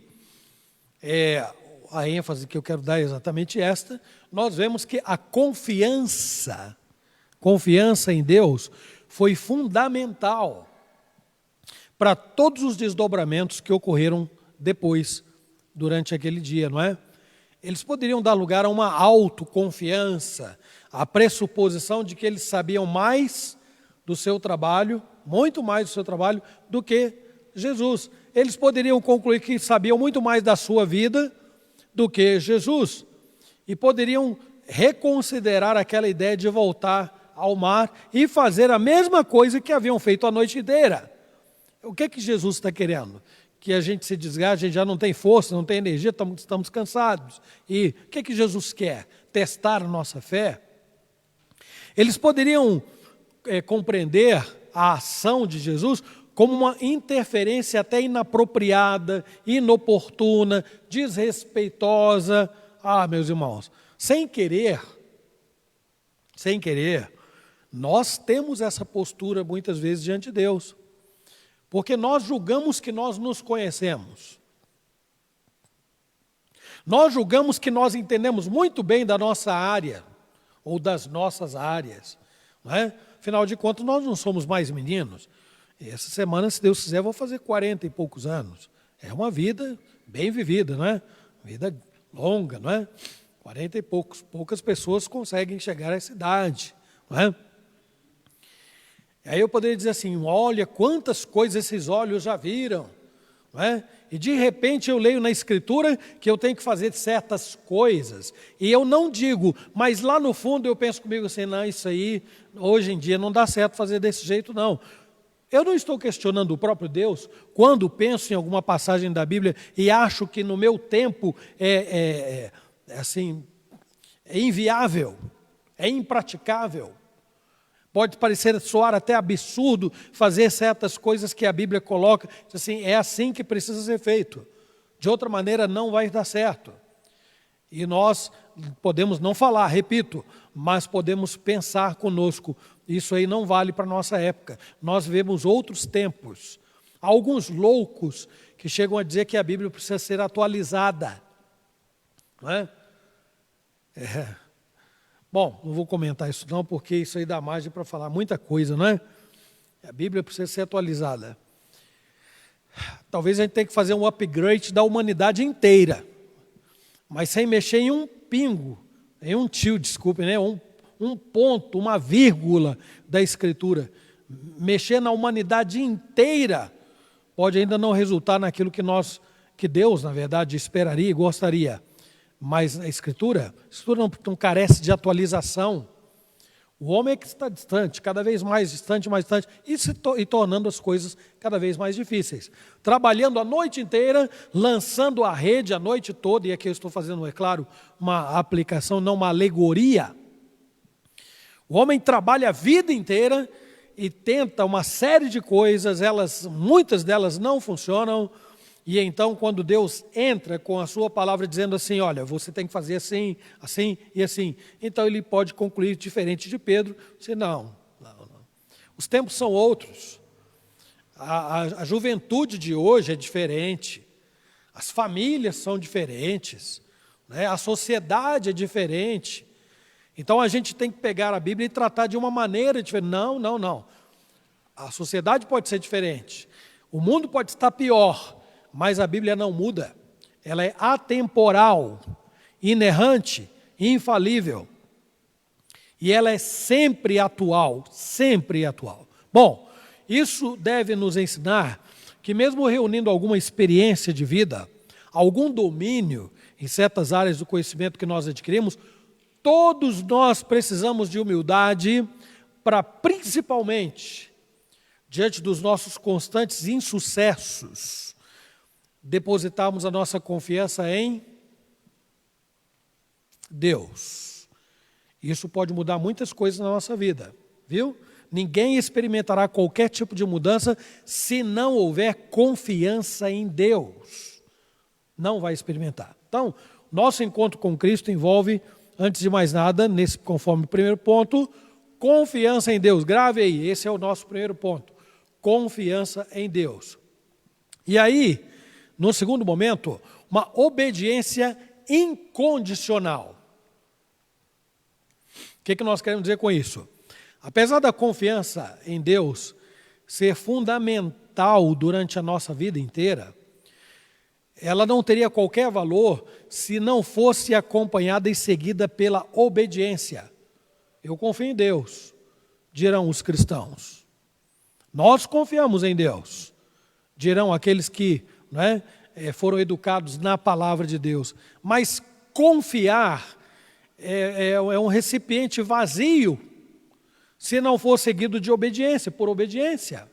a ênfase que eu quero dar é exatamente esta, nós vemos que a confiança em Deus foi fundamental para todos os desdobramentos que ocorreram depois, durante aquele dia, não é? Eles poderiam dar lugar a uma autoconfiança, a pressuposição de que eles sabiam mais do seu trabalho, muito mais do seu trabalho, do que Jesus. Eles poderiam concluir que sabiam muito mais da sua vida do que Jesus. E poderiam reconsiderar aquela ideia de voltar ao mar e fazer a mesma coisa que haviam feito a noite inteira. O que Jesus está querendo? Que a gente se desgaste, a gente já não tem força, não tem energia, estamos cansados. E o que Jesus quer? Testar a nossa fé? Eles poderiam compreender a ação de Jesus como uma interferência até inapropriada, inoportuna, desrespeitosa. Meus irmãos, sem querer, nós temos essa postura muitas vezes diante de Deus, porque nós julgamos que nós nos conhecemos. Nós julgamos que nós entendemos muito bem da nossa área, ou das nossas áreas, não é? Afinal de contas, nós não somos mais meninos. E essa semana, se Deus quiser, eu vou fazer 40 e poucos anos. É uma vida bem vivida, não é? Vida longa, não é? 40 e poucas pessoas conseguem chegar a essa idade, não é? Aí eu poderia dizer assim, olha quantas coisas esses olhos já viram, não é? E de repente eu leio na Escritura que eu tenho que fazer certas coisas, e eu não digo, mas lá no fundo eu penso comigo assim, não, isso aí hoje em dia não dá certo fazer desse jeito não. Eu não estou questionando o próprio Deus quando penso em alguma passagem da Bíblia e acho que no meu tempo assim, é inviável, é impraticável. Pode soar até absurdo fazer certas coisas que a Bíblia coloca, assim, é assim que precisa ser feito. De outra maneira não vai dar certo. E nós podemos não falar, repito, mas podemos pensar conosco, isso aí não vale para a nossa época. Nós vemos outros tempos. Há alguns loucos que chegam a dizer que a Bíblia precisa ser atualizada. Não é? Bom, não vou comentar isso não, porque isso aí dá margem para falar muita coisa, não é? A Bíblia precisa ser atualizada. Talvez a gente tenha que fazer um upgrade da humanidade inteira, mas sem mexer em um pingo, em um tio, desculpe, né? Um ponto, uma vírgula da Escritura. Mexer na humanidade inteira pode ainda não resultar naquilo que Deus, na verdade, esperaria e gostaria. Mas a Escritura não carece de atualização. O homem é que está distante, cada vez mais distante, e tornando as coisas cada vez mais difíceis. Trabalhando a noite inteira, lançando a rede a noite toda, e aqui eu estou fazendo, é claro, uma aplicação, não uma alegoria. O homem trabalha a vida inteira e tenta uma série de coisas, muitas delas não funcionam. E então, quando Deus entra com a sua palavra dizendo assim, olha, você tem que fazer assim, assim e assim. Então, ele pode concluir diferente de Pedro, dizer, não. Os tempos são outros. A juventude de hoje é diferente. As famílias são diferentes. Né? A sociedade é diferente. Então, a gente tem que pegar a Bíblia e tratar de uma maneira diferente. Não. A sociedade pode ser diferente. O mundo pode estar pior. Mas a Bíblia não muda, ela é atemporal, inerrante, infalível. E ela é sempre atual, sempre atual. Bom, isso deve nos ensinar que mesmo reunindo alguma experiência de vida, algum domínio em certas áreas do conhecimento que nós adquirimos, todos nós precisamos de humildade para, principalmente, diante dos nossos constantes insucessos, depositarmos a nossa confiança em Deus. Isso pode mudar muitas coisas na nossa vida, viu? Ninguém experimentará qualquer tipo de mudança se não houver confiança em Deus. Não vai experimentar. Então, nosso encontro com Cristo envolve, antes de mais nada, conforme o primeiro ponto, confiança em Deus. Grave aí, esse é o nosso primeiro ponto. Confiança em Deus. E aí, no segundo momento, uma obediência incondicional. O que nós queremos dizer com isso? Apesar da confiança em Deus ser fundamental durante a nossa vida inteira, ela não teria qualquer valor se não fosse acompanhada e seguida pela obediência. Eu confio em Deus, dirão os cristãos. Nós confiamos em Deus, dirão aqueles que foram educados na palavra de Deus. Mas confiar é um recipiente vazio se não for seguido de obediência, por obediência.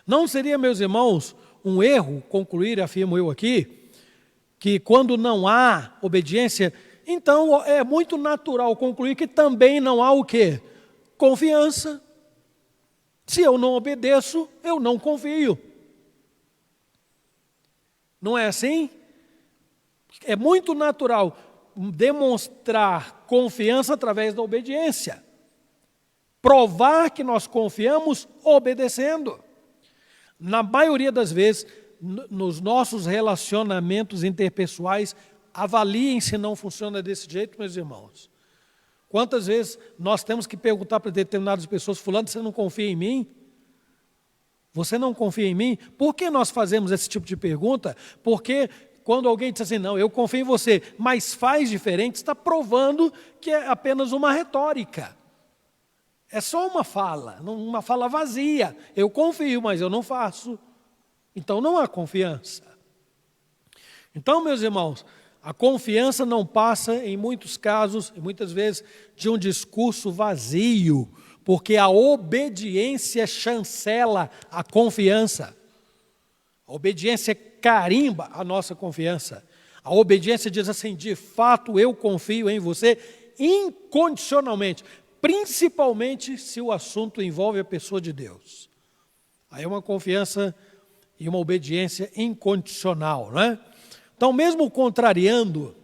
Não seria, meus irmãos, um erro concluir, afirmo eu aqui, que quando não há obediência, então é muito natural concluir que também não há o quê? Confiança. Se eu não obedeço, eu não confio. Não é assim? É muito natural demonstrar confiança através da obediência. Provar que nós confiamos obedecendo. Na maioria das vezes, nos nossos relacionamentos interpessoais, avaliem se não funciona desse jeito, meus irmãos. Quantas vezes nós temos que perguntar para determinadas pessoas: fulano, você não confia em mim? Você não confia em mim? Por que nós fazemos esse tipo de pergunta? Porque quando alguém diz assim, não, eu confio em você, mas faz diferente, está provando que é apenas uma retórica. É só uma fala vazia. Eu confio, mas eu não faço. Então não há confiança. Então, meus irmãos, a confiança não passa, em muitos casos, e muitas vezes, de um discurso vazio, porque a obediência chancela a confiança. A obediência carimba a nossa confiança. A obediência diz assim: de fato eu confio em você incondicionalmente, principalmente se o assunto envolve a pessoa de Deus. Aí é uma confiança e uma obediência incondicional, não é? Então, mesmo contrariando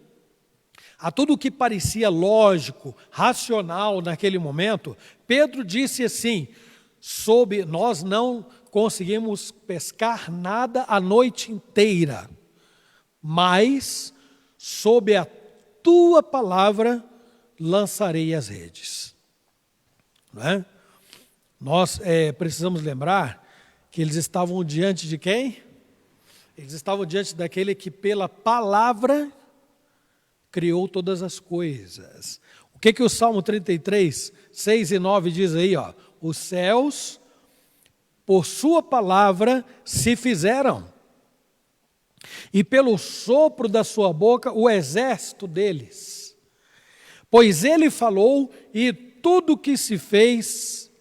a tudo o que parecia lógico, racional naquele momento, Pedro disse assim: nós não conseguimos pescar nada a noite inteira, mas sob a tua palavra lançarei as redes. Não é? Nós precisamos lembrar que eles estavam diante de quem? Eles estavam diante daquele que pela palavra criou todas as coisas. O que o Salmo 33, 6 e 9 diz aí? Ó, os céus, por sua palavra, se fizeram, e pelo sopro da sua boca, o exército deles. Pois ele falou e tudo que se fez,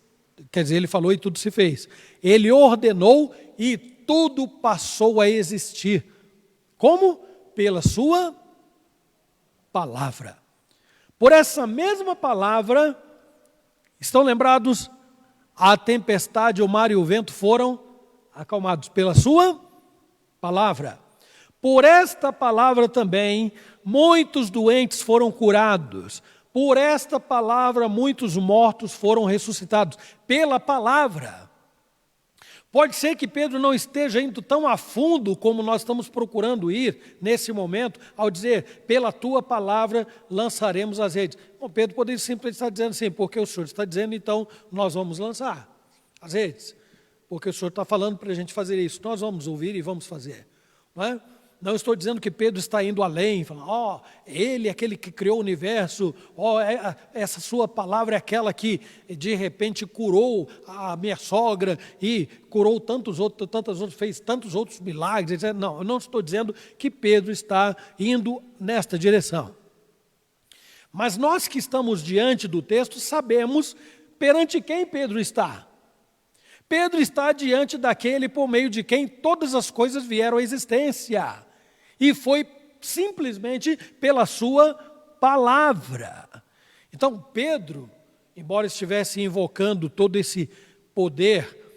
quer dizer, ele falou e tudo se fez. Ele ordenou e tudo passou a existir. Como? Pela sua palavra. Por essa mesma palavra, estão lembrados? A tempestade, o mar e o vento foram acalmados pela sua palavra. Por esta palavra também, muitos doentes foram curados. Por esta palavra, muitos mortos foram ressuscitados. Pela palavra. Pode ser que Pedro não esteja indo tão a fundo como nós estamos procurando ir nesse momento, ao dizer, pela tua palavra lançaremos as redes. Bom, Pedro poderia simplesmente estar dizendo assim, porque o Senhor está dizendo, então nós vamos lançar as redes. Porque o Senhor está falando para a gente fazer isso, nós vamos ouvir e vamos fazer. Não é? Não estou dizendo que Pedro está indo além, falando, ele é aquele que criou o universo, essa sua palavra é aquela que de repente curou a minha sogra e curou tantas outras, fez tantos outros milagres. Não, eu não estou dizendo que Pedro está indo nesta direção. Mas nós que estamos diante do texto sabemos perante quem Pedro está. Pedro está diante daquele por meio de quem todas as coisas vieram à existência. E foi simplesmente pela sua palavra. Então Pedro, embora estivesse invocando todo esse poder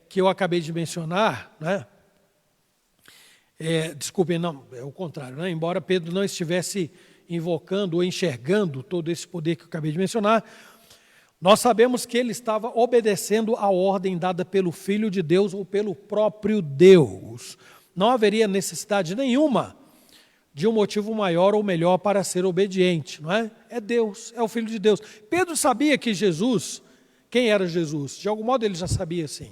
que eu acabei de mencionar, né? Desculpem, não, é o contrário, né? Embora Pedro não estivesse invocando ou enxergando todo esse poder que eu acabei de mencionar, nós sabemos que ele estava obedecendo a ordem dada pelo Filho de Deus ou pelo próprio Deus. Não haveria necessidade nenhuma de um motivo maior ou melhor para ser obediente, não é? É Deus, é o Filho de Deus. Pedro sabia que Jesus, quem era Jesus? De algum modo ele já sabia sim.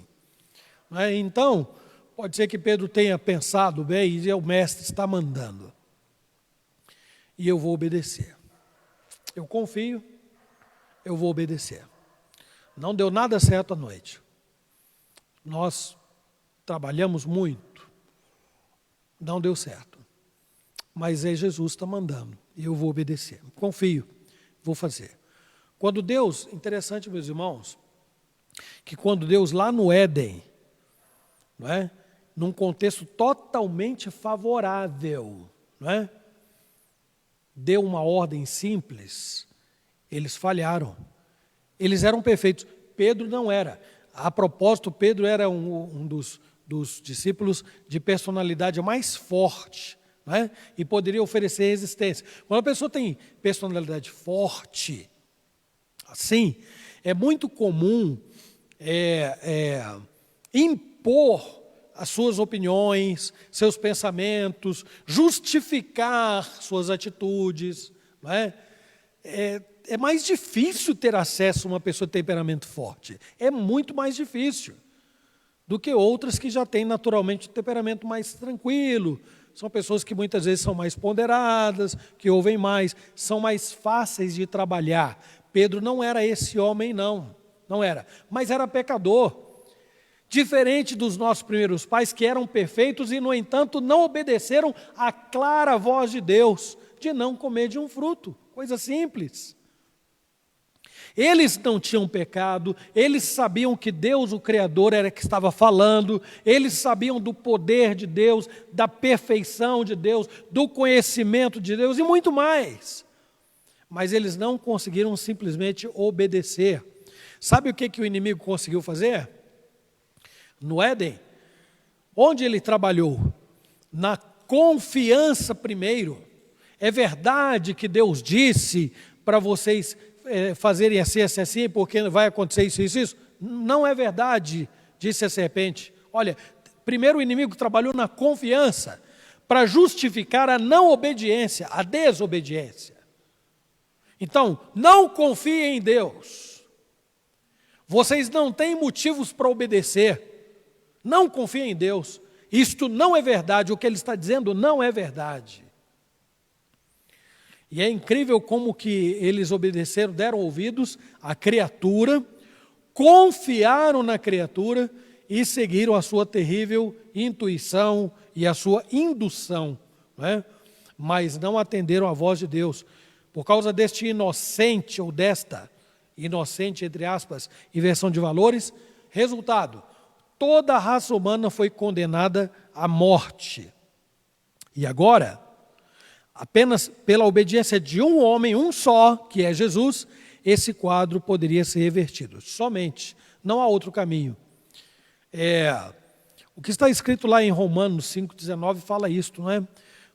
Não é? Então, pode ser que Pedro tenha pensado bem e o mestre está mandando. E eu vou obedecer. Eu confio, eu vou obedecer. Não deu nada certo à noite. Nós trabalhamos muito. Não deu certo. Mas Jesus está mandando. E eu vou obedecer. Confio. Vou fazer. Quando Deus, interessante meus irmãos, que quando Deus lá no Éden, não é? Num contexto totalmente favorável, não é? Deu uma ordem simples, eles falharam. Eles eram perfeitos. Pedro não era. A propósito, Pedro era um dos discípulos de personalidade mais forte, né? E poderia oferecer resistência. Quando a pessoa tem personalidade forte, assim, é muito comum impor as suas opiniões, seus pensamentos, justificar suas atitudes, não é? É mais difícil ter acesso a uma pessoa de temperamento forte. É muito mais difícil do que outras que já têm naturalmente um temperamento mais tranquilo. São pessoas que muitas vezes são mais ponderadas, que ouvem mais, são mais fáceis de trabalhar. Pedro não era esse homem, não era, mas era pecador. Diferente dos nossos primeiros pais, que eram perfeitos e, no entanto, não obedeceram à clara voz de Deus, de não comer de um fruto, coisa simples. Eles não tinham pecado, eles sabiam que Deus, o Criador, era que estava falando, eles sabiam do poder de Deus, da perfeição de Deus, do conhecimento de Deus e muito mais. Mas eles não conseguiram simplesmente obedecer. Sabe o que o inimigo conseguiu fazer? No Éden, onde ele trabalhou? Na confiança primeiro. É verdade que Deus disse para vocês fazerem assim, porque vai acontecer isso. Não é verdade, disse a serpente. Olha, primeiro o inimigo trabalhou na confiança, para justificar a não obediência, a desobediência. Então, não confiem em Deus. Vocês não têm motivos para obedecer. Não confiem em Deus. Isto não é verdade. O que ele está dizendo não é verdade. E é incrível como que eles obedeceram, deram ouvidos à criatura, confiaram na criatura e seguiram a sua terrível intuição e a sua indução, né? Mas não atenderam à voz de Deus. Por causa deste inocente, ou desta inocente, entre aspas, inversão de valores, resultado, toda a raça humana foi condenada à morte. E agora, apenas pela obediência de um homem, um só, que é Jesus, esse quadro poderia ser revertido. Somente, não há outro caminho. O que está escrito lá em Romanos 5,19 fala isto, não é?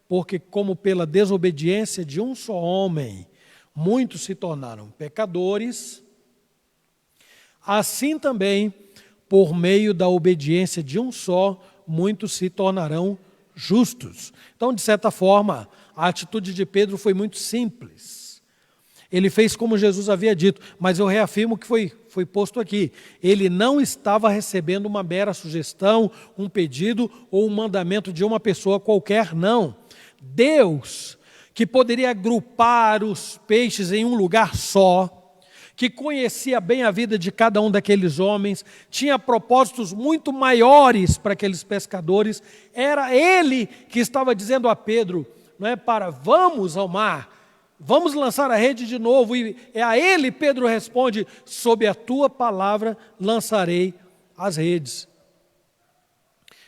Porque como pela desobediência de um só homem, muitos se tornaram pecadores, assim também, por meio da obediência de um só, muitos se tornarão justos. Então, de certa forma, a atitude de Pedro foi muito simples. Ele fez como Jesus havia dito, mas eu reafirmo que foi posto aqui. Ele não estava recebendo uma mera sugestão, um pedido ou um mandamento de uma pessoa qualquer, não. Deus, que poderia agrupar os peixes em um lugar só, que conhecia bem a vida de cada um daqueles homens, tinha propósitos muito maiores para aqueles pescadores, era Ele que estava dizendo a Pedro, não é, vamos ao mar, vamos lançar a rede de novo, e a Ele Pedro responde, sob a tua palavra lançarei as redes.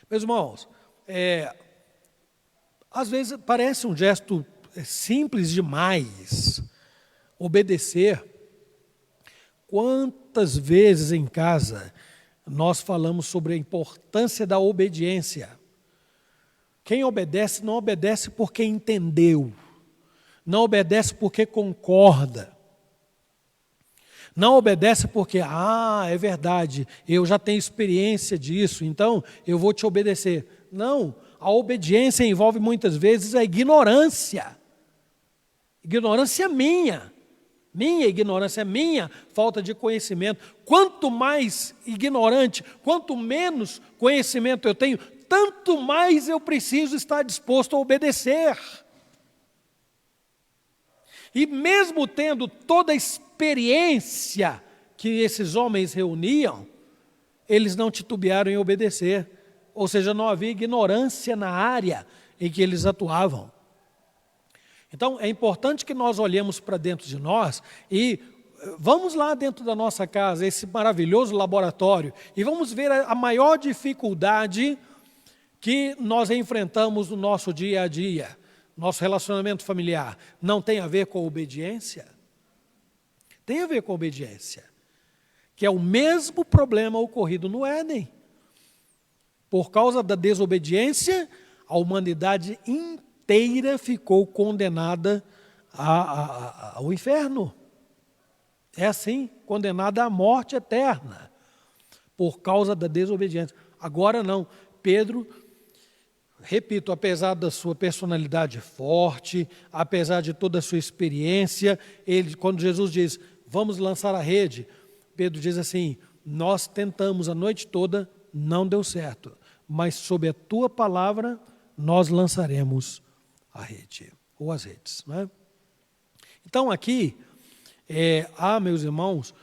Meus irmãos, às vezes parece um gesto simples demais, obedecer. Quantas vezes em casa nós falamos sobre a importância da obediência? Quem obedece não obedece porque entendeu, não obedece porque concorda, não obedece porque, é verdade, eu já tenho experiência disso, então eu vou te obedecer. Não, a obediência envolve muitas vezes a ignorância minha ignorância, minha falta de conhecimento. Quanto mais ignorante, quanto menos conhecimento eu tenho, tanto mais eu preciso estar disposto a obedecer. E mesmo tendo toda a experiência que esses homens reuniam, eles não titubearam em obedecer. Ou seja, não havia ignorância na área em que eles atuavam. Então, é importante que nós olhemos para dentro de nós e vamos lá dentro da nossa casa, esse maravilhoso laboratório, e vamos ver a maior dificuldade que nós enfrentamos no nosso dia a dia, nosso relacionamento familiar. Não tem a ver com obediência? Tem a ver com obediência. que é o mesmo problema ocorrido no Éden. Por causa da desobediência, a humanidade inteira ficou condenada ao inferno. É assim, condenada à morte eterna, por causa da desobediência. Agora não, Pedro, repito, apesar da sua personalidade forte, apesar de toda a sua experiência, quando Jesus diz, vamos lançar a rede, Pedro diz assim, nós tentamos a noite toda, não deu certo, mas sob a tua palavra, nós lançaremos a rede, ou as redes. Não é? Então aqui, há, meus irmãos,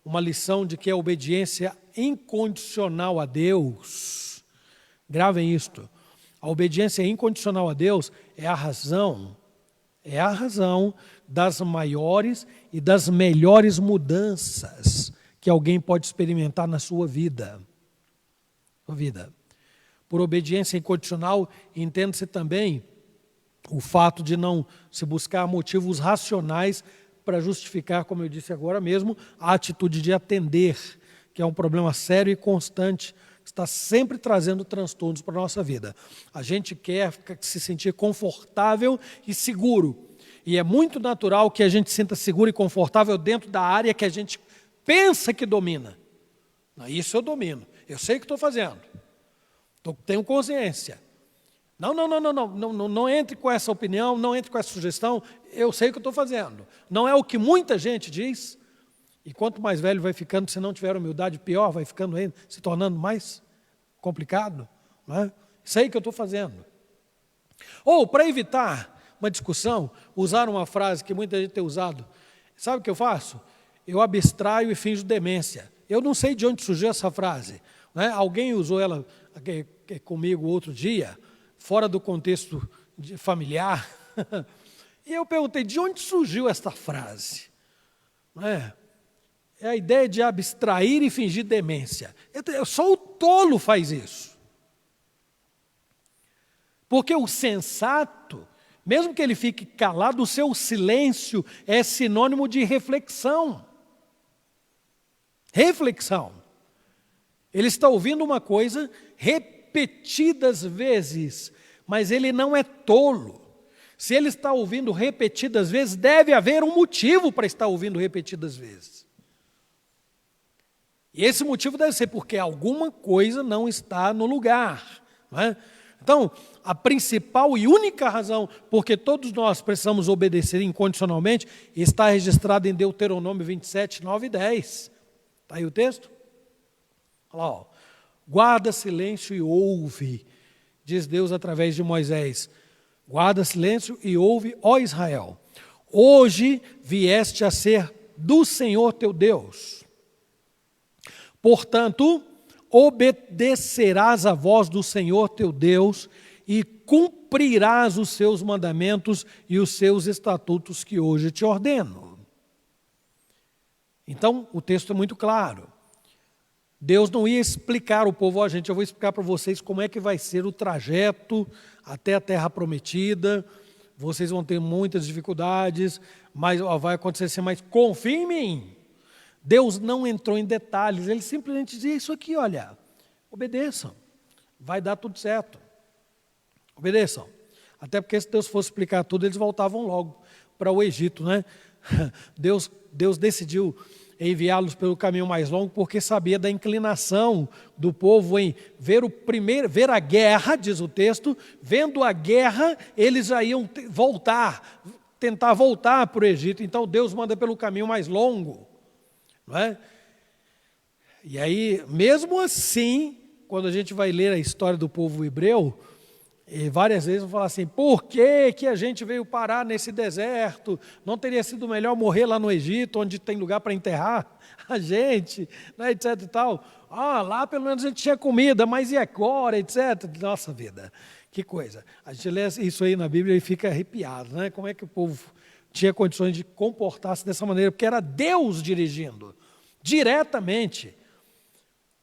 uma lição de que a obediência incondicional a Deus, gravem isto, a obediência incondicional a Deus é a razão das maiores e das melhores mudanças que alguém pode experimentar na sua vida. Por obediência incondicional, entende-se também o fato de não se buscar motivos racionais para justificar, como eu disse agora mesmo, a atitude de atender, que é um problema sério e constante, que está sempre trazendo transtornos para a nossa vida. A gente quer se sentir confortável e seguro, e é muito natural que a gente se sinta seguro e confortável dentro da área que a gente pensa que domina. Isso eu domino, eu sei o que estou fazendo, tenho consciência. Não entre com essa opinião, não entre com essa sugestão, eu sei o que eu estou fazendo. Não é o que muita gente diz, e quanto mais velho vai ficando, se não tiver humildade, pior vai ficando ainda, se tornando mais complicado. Não é? Sei o que eu estou fazendo. Ou, para evitar uma discussão, usar uma frase que muita gente tem usado, sabe o que eu faço? Eu abstraio e finjo demência. Eu não sei de onde surgiu essa frase. Né? Alguém usou ela comigo outro dia, fora do contexto familiar, e eu perguntei, de onde surgiu esta frase? É a ideia de abstrair e fingir demência. Só o tolo faz isso. Porque o sensato, mesmo que ele fique calado, o seu silêncio é sinônimo de reflexão. Reflexão. Ele está ouvindo uma coisa repetidas vezes, mas ele não é tolo. Se ele está ouvindo repetidas vezes, deve haver um motivo para estar ouvindo repetidas vezes. E esse motivo deve ser porque alguma coisa não está no lugar. Não é? Então, a principal e única razão porque todos nós precisamos obedecer incondicionalmente está registrada em Deuteronômio 27, 9 e 10. Está aí o texto? Olha lá, ó. Guarda silêncio e ouve, diz Deus através de Moisés. Guarda silêncio e ouve, ó Israel. Hoje vieste a ser do Senhor teu Deus. Portanto, obedecerás a voz do Senhor teu Deus e cumprirás os seus mandamentos e os seus estatutos que hoje te ordeno. Então, o texto é muito claro. Deus não ia explicar ao povo, ó, gente, eu vou explicar para vocês como é que vai ser o trajeto até a terra prometida, vocês vão ter muitas dificuldades, mas vai acontecer assim, mas confie em mim. Deus não entrou em detalhes, ele simplesmente dizia isso aqui, olha, obedeçam, vai dar tudo certo, obedeçam. Até porque se Deus fosse explicar tudo, eles voltavam logo para o Egito, né? Deus decidiu enviá-los pelo caminho mais longo, porque sabia da inclinação do povo em ver a guerra, diz o texto, vendo a guerra, eles já iam tentar voltar para o Egito, então Deus manda pelo caminho mais longo, não é? E aí, mesmo assim, quando a gente vai ler a história do povo hebreu, várias vezes vão falar assim, por que a gente veio parar nesse deserto? Não teria sido melhor morrer lá no Egito, onde tem lugar para enterrar a gente, né, etc e tal. Lá pelo menos a gente tinha comida, mas e agora, etc. Nossa vida, que coisa. A gente lê isso aí na Bíblia e fica arrepiado, né? Como é que o povo tinha condições de comportar-se dessa maneira? Porque era Deus dirigindo, diretamente,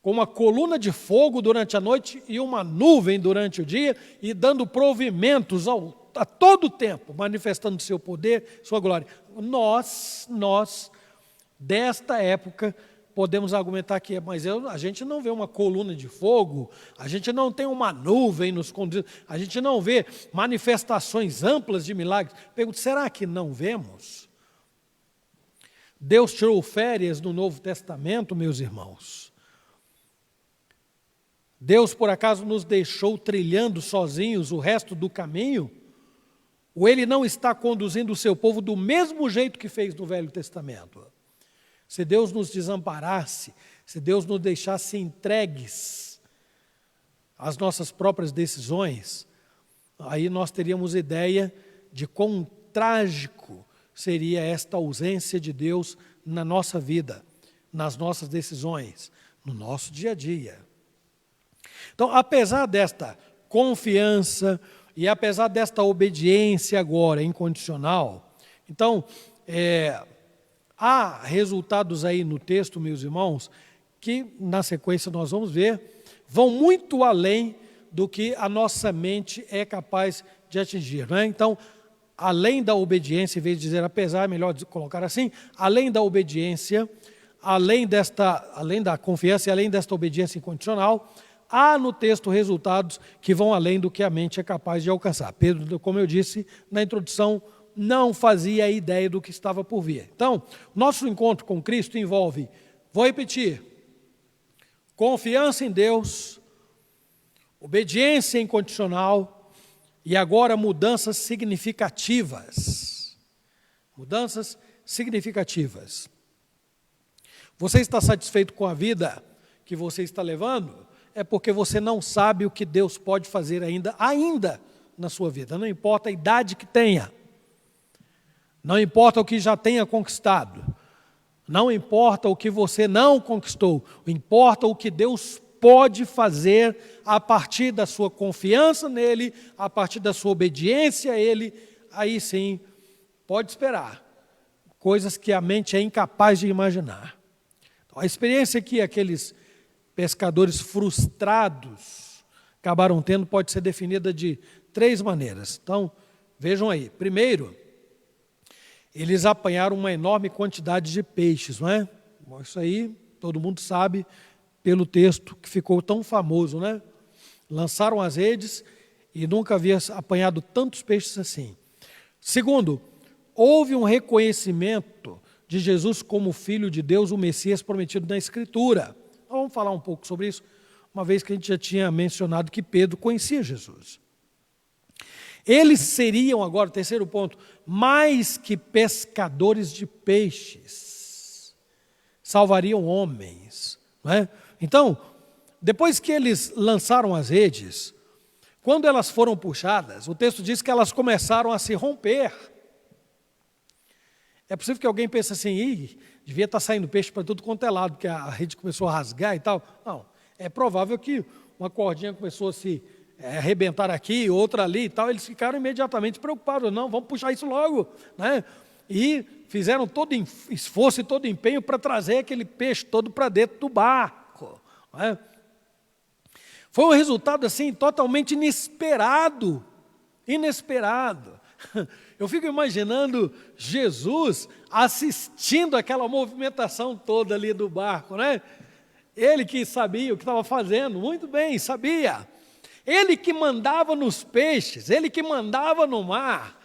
com uma coluna de fogo durante a noite e uma nuvem durante o dia, e dando provimentos a todo tempo, manifestando seu poder, sua glória. Nós, desta época, podemos argumentar que, mas a gente não vê uma coluna de fogo, a gente não tem uma nuvem nos conduzindo, a gente não vê manifestações amplas de milagres. Pergunto, será que não vemos? Deus tirou férias no Novo Testamento, meus irmãos. Deus, por acaso, nos deixou trilhando sozinhos o resto do caminho? Ou Ele não está conduzindo o seu povo do mesmo jeito que fez no Velho Testamento? Se Deus nos desamparasse, se Deus nos deixasse entregues às nossas próprias decisões, aí nós teríamos ideia de quão trágico seria esta ausência de Deus na nossa vida, nas nossas decisões, no nosso dia a dia. Então, apesar desta confiança e apesar desta obediência agora incondicional, então, há resultados aí no texto, meus irmãos, que na sequência nós vamos ver, vão muito além do que a nossa mente é capaz de atingir, né? Então, além da obediência, em vez de dizer apesar, é melhor colocar assim, além da obediência, além da confiança e além desta obediência incondicional, há no texto resultados que vão além do que a mente é capaz de alcançar. Pedro, como eu disse na introdução, não fazia ideia do que estava por vir. Então, nosso encontro com Cristo envolve, vou repetir, confiança em Deus, obediência incondicional e agora mudanças significativas. Mudanças significativas. Você está satisfeito com a vida que você está levando? É porque você não sabe o que Deus pode fazer ainda na sua vida. Não importa a idade que tenha. Não importa o que já tenha conquistado. Não importa o que você não conquistou. Importa o que Deus pode fazer a partir da sua confiança nele, a partir da sua obediência a ele. Aí sim, pode esperar. Coisas que a mente é incapaz de imaginar. Então, a experiência que aqueles pescadores frustrados acabaram tendo pode ser definida de 3 maneiras. Então, vejam aí. Primeiro, eles apanharam uma enorme quantidade de peixes, não é? Bom, isso aí todo mundo sabe pelo texto que ficou tão famoso, né? Lançaram as redes e nunca havia apanhado tantos peixes assim. Segundo, houve um reconhecimento de Jesus como Filho de Deus, o Messias prometido na Escritura. Então, vamos falar um pouco sobre isso, uma vez que a gente já tinha mencionado que Pedro conhecia Jesus. Eles seriam, agora, o terceiro ponto, mais que pescadores de peixes, salvariam homens, não é? Então, depois que eles lançaram as redes, quando elas foram puxadas, o texto diz que elas começaram a se romper. É possível que alguém pense assim, devia estar saindo peixe para tudo quanto é lado, porque a rede começou a rasgar e tal. Não, é provável que uma cordinha começou a se arrebentar aqui, outra ali e tal. Eles ficaram imediatamente preocupados. Não, vamos puxar isso logo, né? E fizeram todo esforço e todo empenho para trazer aquele peixe todo para dentro do barco. Não é? Foi um resultado assim totalmente inesperado. Eu fico imaginando Jesus assistindo aquela movimentação toda ali do barco, né? Ele que sabia o que estava fazendo, muito bem, sabia. Ele que mandava nos peixes, ele que mandava no mar,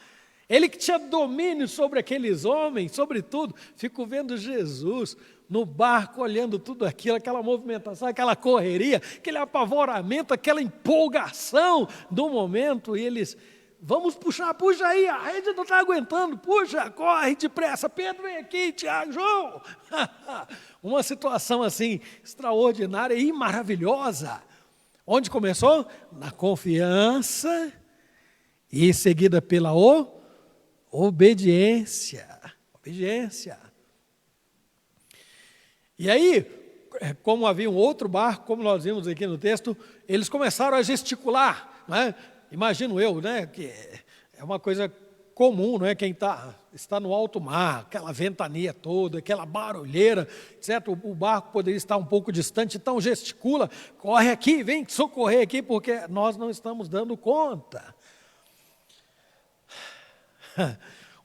ele que tinha domínio sobre aqueles homens, sobre tudo. Fico vendo Jesus no barco, olhando tudo aquilo, aquela movimentação, aquela correria, aquele apavoramento, aquela empolgação do momento, e eles... Vamos puxar, puxa aí, a rede não está aguentando, puxa, corre depressa, Pedro vem aqui, Tiago, João. Uma situação assim, extraordinária e maravilhosa. Onde começou? Na confiança e seguida pela obediência. Obediência. E aí, como havia um outro barco, como nós vimos aqui no texto, eles começaram a gesticular, não é? Imagino eu, né, que é uma coisa comum, não é? Quem está no alto mar, aquela ventania toda, aquela barulheira, etc. O barco poderia estar um pouco distante, então gesticula, corre aqui, vem socorrer aqui, porque nós não estamos dando conta.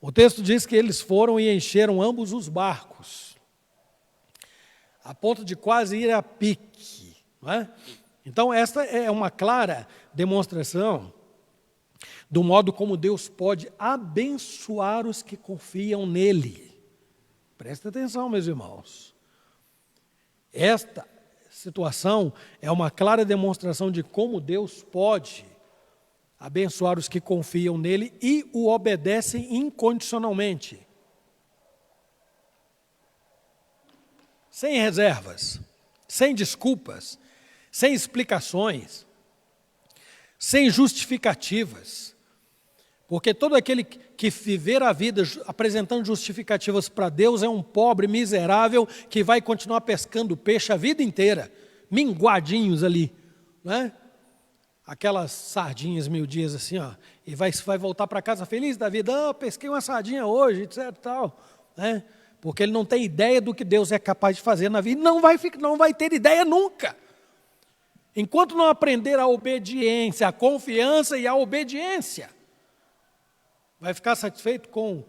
O texto diz que eles foram e encheram ambos os barcos. a ponto de quase ir a pique. Não é? Então, esta é uma clara demonstração do modo como Deus pode abençoar os que confiam nele. Presta atenção, meus irmãos. Esta situação é uma clara demonstração de como Deus pode abençoar os que confiam nele e o obedecem incondicionalmente. Sem reservas, sem desculpas, sem explicações, sem justificativas. Porque todo aquele que viver a vida apresentando justificativas para Deus é um pobre miserável que vai continuar pescando peixe a vida inteira, minguadinhos ali, né? Aquelas sardinhas miudinhas assim, ó, e vai voltar para casa feliz da vida, pesquei uma sardinha hoje, etc, tal, né? Porque ele não tem ideia do que Deus é capaz de fazer na vida, não vai ter ideia nunca. Enquanto não aprender a obediência, a confiança e a obediência, vai ficar satisfeito com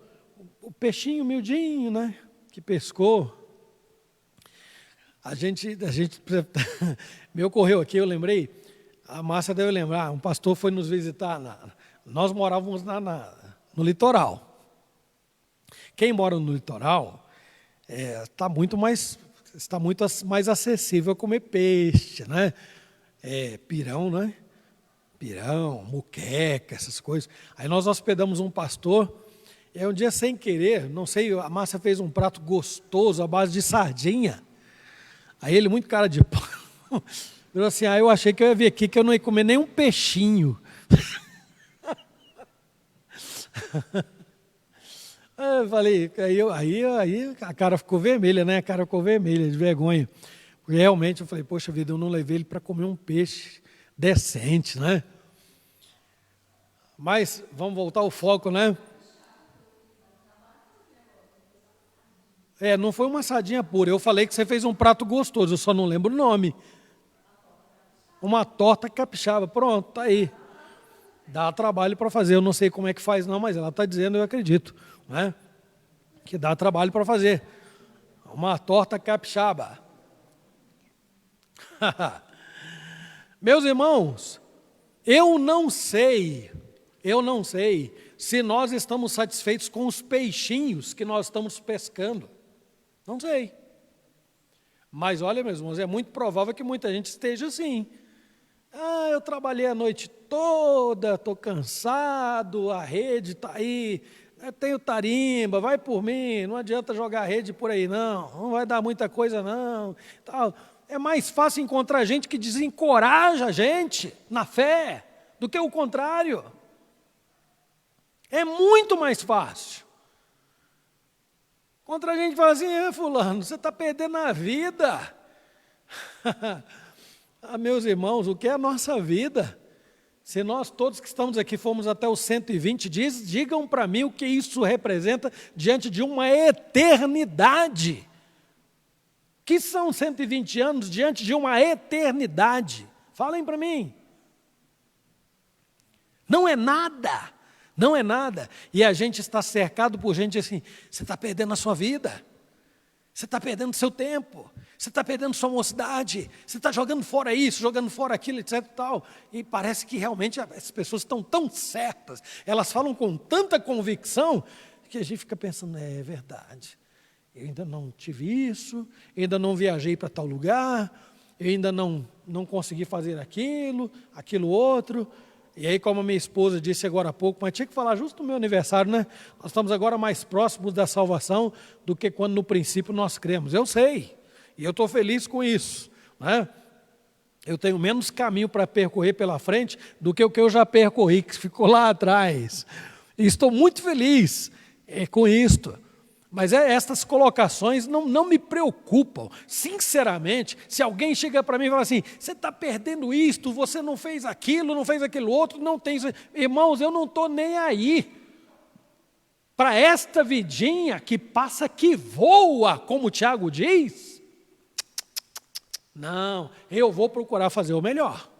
o peixinho miudinho, né, que pescou. A gente me ocorreu aqui, eu lembrei, a Márcia deve lembrar, um pastor foi nos visitar, nós morávamos no litoral. Quem mora no litoral está muito mais acessível a comer peixe, né? Pirão, né? Pirão, muqueca, essas coisas. Aí nós hospedamos um pastor, e um dia sem querer, não sei, a Márcia fez um prato gostoso à base de sardinha. Aí ele, muito cara de pau, falou assim, eu achei que eu ia vir aqui, que eu não ia comer nem um peixinho. Eu falei, aí a cara ficou vermelha, né? A cara ficou vermelha de vergonha. Porque realmente eu falei, poxa vida, eu não levei ele para comer um peixe decente, né? Mas vamos voltar ao foco, né? Não foi uma sardinha pura. Eu falei que você fez um prato gostoso, eu só não lembro o nome. Uma torta capixaba, pronto, tá aí. Dá trabalho para fazer, eu não sei como é que faz não, mas ela está dizendo, eu acredito, né? Que dá trabalho para fazer. Uma torta capixaba. Meus irmãos, eu não sei se nós estamos satisfeitos com os peixinhos que nós estamos pescando. Não sei. Mas olha, meus irmãos, é muito provável que muita gente esteja assim. Eu trabalhei a noite toda, estou cansado, a rede está aí, tenho tarimba, vai por mim, não adianta jogar rede por aí não vai dar muita coisa não. Tal. É mais fácil encontrar gente que desencoraja a gente na fé do que o contrário. É muito mais fácil. Contra a gente fala assim, fulano, você está perdendo a vida. Meus irmãos, o que é a nossa vida? Se nós todos que estamos aqui fomos até os 120 dias, digam para mim o que isso representa diante de uma eternidade. Que são 120 anos diante de uma eternidade? Falem para mim. Não é nada. Não é nada. E a gente está cercado por gente assim, você está perdendo a sua vida. Você está perdendo o seu tempo. Você está perdendo sua mocidade. Você está jogando fora isso, jogando fora aquilo, etc. Tal. E parece que realmente as pessoas estão tão certas. Elas falam com tanta convicção que a gente fica pensando, é verdade. Eu ainda não tive isso, ainda não viajei para tal lugar, eu ainda não consegui fazer aquilo outro. E aí, como a minha esposa disse agora há pouco, mas tinha que falar justo no meu aniversário, né? Nós estamos agora mais próximos da salvação do que quando no princípio nós cremos. Eu sei, e eu estou feliz com isso, né? Eu tenho menos caminho para percorrer pela frente do que o que eu já percorri, que ficou lá atrás. E estou muito feliz com isto. Mas estas colocações não me preocupam. Sinceramente, se alguém chega para mim e fala assim, você está perdendo isto, você não fez aquilo outro, não tem isso. Irmãos, eu não estou nem aí. Para esta vidinha que passa, que voa, como o Tiago diz, não, eu vou procurar fazer o melhor.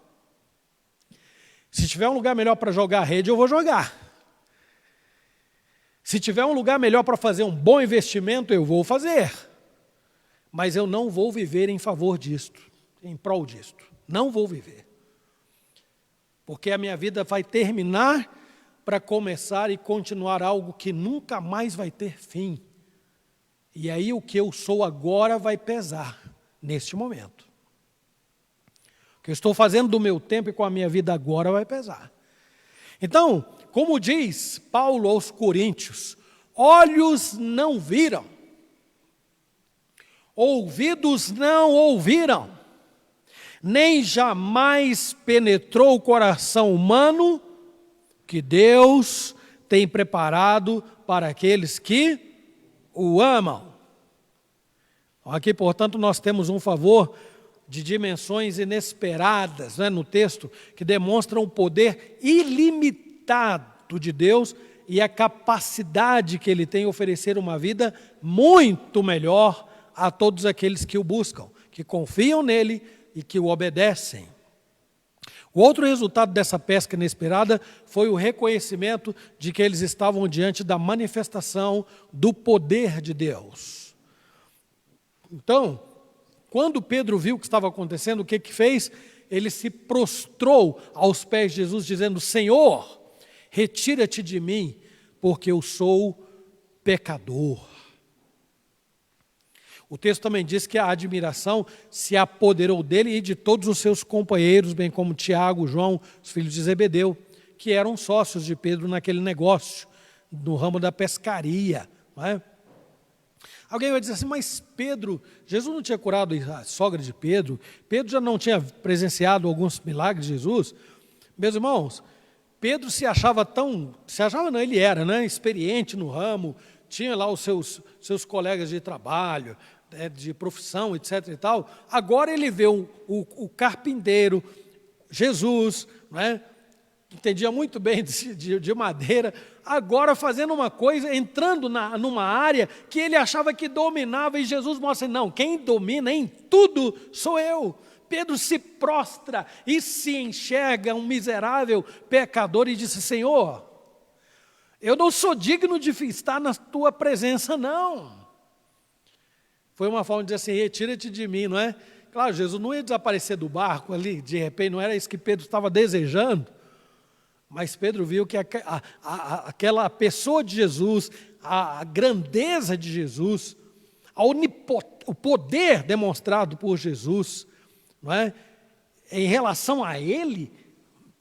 Se tiver um lugar melhor para jogar a rede, eu vou jogar. Se tiver um lugar melhor para fazer um bom investimento, eu vou fazer. mas eu não vou viver em favor disto, em prol disto. Não vou viver. Porque a minha vida vai terminar para começar e continuar algo que nunca mais vai ter fim. E aí o que eu sou agora vai pesar neste momento. O que eu estou fazendo do meu tempo e com a minha vida agora vai pesar. Então, como diz Paulo aos Coríntios, olhos não viram, ouvidos não ouviram, nem jamais penetrou o coração humano que Deus tem preparado para aqueles que o amam. Aqui, portanto, nós temos um favor de dimensões inesperadas, né, no texto, que demonstram o poder ilimitado de Deus e a capacidade que Ele tem de oferecer uma vida muito melhor a todos aqueles que o buscam, que confiam nele e que o obedecem. O outro resultado dessa pesca inesperada foi o reconhecimento de que eles estavam diante da manifestação do poder de Deus. Então, quando Pedro viu o que estava acontecendo, o que fez? Ele se prostrou aos pés de Jesus, dizendo: Senhor, retira-te de mim, porque eu sou pecador. O texto também diz que a admiração se apoderou dele e de todos os seus companheiros, bem como Tiago, João, os filhos de Zebedeu, que eram sócios de Pedro naquele negócio, no ramo da pescaria, não é? Alguém vai dizer assim, mas Pedro, Jesus não tinha curado a sogra de Pedro? Pedro já não tinha presenciado alguns milagres de Jesus? Meus irmãos, Pedro se achava não, ele era, né, experiente no ramo, tinha lá os seus colegas de trabalho, de profissão, etc. e tal. Agora ele vê o carpinteiro, Jesus, né, entendia muito bem de madeira, agora fazendo uma coisa, entrando numa área que ele achava que dominava, e Jesus mostra, não, quem domina em tudo sou eu. Pedro se prostra e se enxerga um miserável pecador e disse: Senhor, eu não sou digno de estar na tua presença, não. Foi uma forma de dizer assim: retira-te de mim, não é? Claro, Jesus não ia desaparecer do barco ali, de repente, não era isso que Pedro estava desejando. Mas Pedro viu que aquela pessoa de Jesus, a grandeza de Jesus, o poder demonstrado por Jesus, não é? Em relação a ele,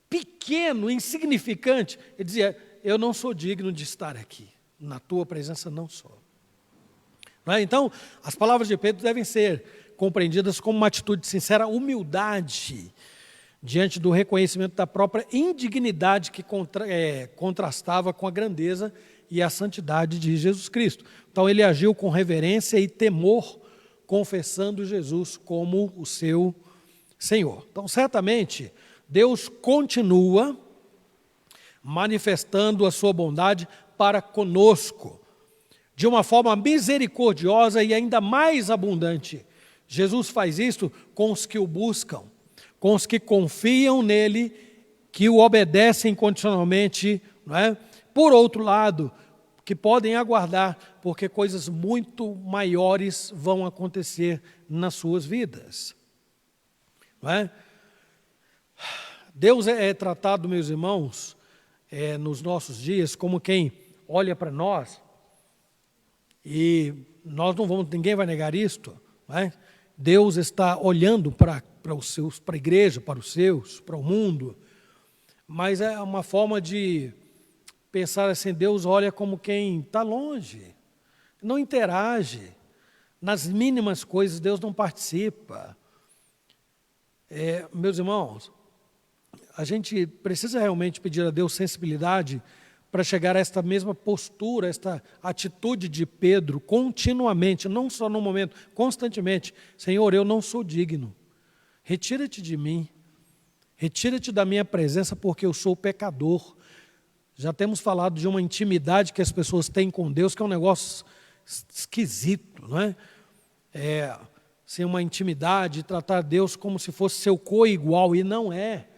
pequeno, insignificante, ele dizia: eu não sou digno de estar aqui, na tua presença não sou. Não é? Então, as palavras de Pedro devem ser compreendidas como uma atitude de sincera humildade, diante do reconhecimento da própria indignidade que contrastava com a grandeza e a santidade de Jesus Cristo. Então ele agiu com reverência e temor, confessando Jesus como o seu Senhor. Então certamente Deus continua manifestando a sua bondade para conosco, de uma forma misericordiosa e ainda mais abundante. Jesus faz isto com os que o buscam, com os que confiam nele, que o obedecem incondicionalmente, não é? Por outro lado, que podem aguardar, porque coisas muito maiores vão acontecer nas suas vidas. Não é? Deus é tratado, meus irmãos, nos nossos dias, como quem olha para nós, e nós não vamos, ninguém vai negar isto, não é? Deus está olhando para a igreja, para os seus, para o mundo, mas é uma forma de pensar assim: Deus olha como quem está longe, não interage, nas mínimas coisas Deus não participa. Meus irmãos, a gente precisa realmente pedir a Deus sensibilidade para chegar a esta mesma postura, esta atitude de Pedro, continuamente, não só no momento, constantemente: Senhor, eu não sou digno, retira-te de mim, retira-te da minha presença, porque eu sou pecador. Já temos falado de uma intimidade que as pessoas têm com Deus, que é um negócio esquisito, não é? Ser uma intimidade, tratar Deus como se fosse seu co-igual, e não é.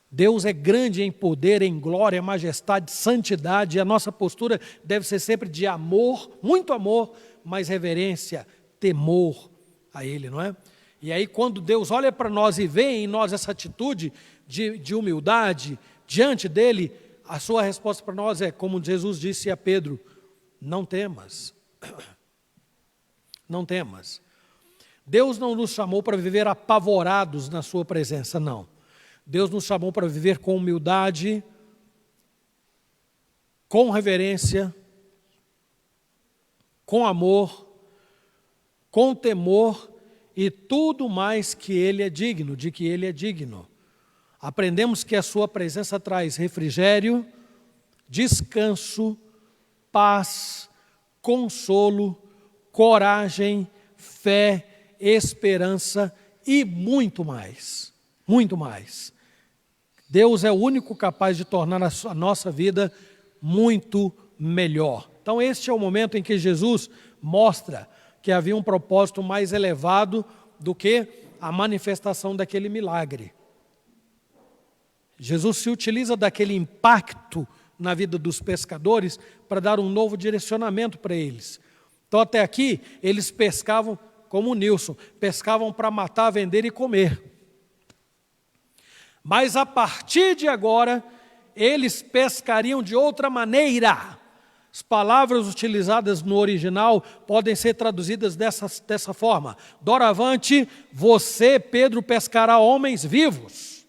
Deus é grande em poder, em glória, majestade, santidade, e a nossa postura deve ser sempre de amor, muito amor, mas reverência, temor a Ele, não é? E aí quando Deus olha para nós e vê em nós essa atitude de humildade diante dEle, a sua resposta para nós é, como Jesus disse a Pedro, não temas. Não temas. Deus não nos chamou para viver apavorados na sua presença, não. Deus nos chamou para viver com humildade, com reverência, com amor, com temor e tudo mais que Ele é digno, de que Ele é digno. Aprendemos que a sua presença traz refrigério, descanso, paz, consolo, coragem, fé, esperança e muito mais. Muito mais. Deus é o único capaz de tornar a nossa vida muito melhor. Então este é o momento em que Jesus mostra que havia um propósito mais elevado do que a manifestação daquele milagre. Jesus se utiliza daquele impacto na vida dos pescadores para dar um novo direcionamento para eles. Então até aqui eles pescavam, como o Nilson, pescavam para matar, vender e comer. Mas a partir de agora, eles pescariam de outra maneira. As palavras utilizadas no original podem ser traduzidas dessa forma. Doravante, você, Pedro, pescará homens vivos.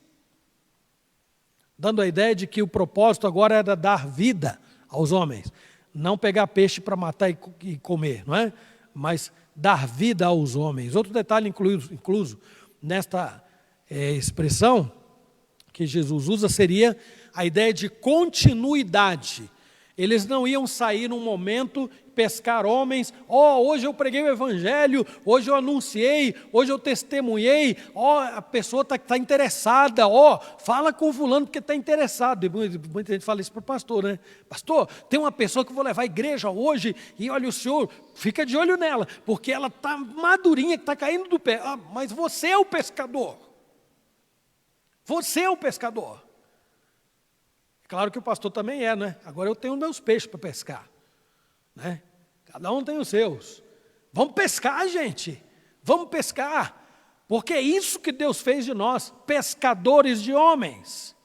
Dando a ideia de que o propósito agora era dar vida aos homens. Não pegar peixe para matar e comer, não é? Mas dar vida aos homens. Outro detalhe incluso nesta expressão que Jesus usa seria a ideia de continuidade. Eles não iam sair num momento, pescar homens, hoje eu preguei o evangelho, hoje eu anunciei, hoje eu testemunhei, a pessoa está interessada, fala com o fulano porque está interessado. E muita gente fala isso para o pastor, né? Pastor, tem uma pessoa que eu vou levar à igreja hoje, e olha, o senhor fica de olho nela, porque ela está madurinha, que está caindo do pé. Mas você é o pescador. Você é o pescador. Claro que o pastor também é, né? Agora eu tenho meus peixes para pescar, né? Cada um tem os seus. Vamos pescar, gente. Vamos pescar. Porque é isso que Deus fez de nós, pescadores de homens.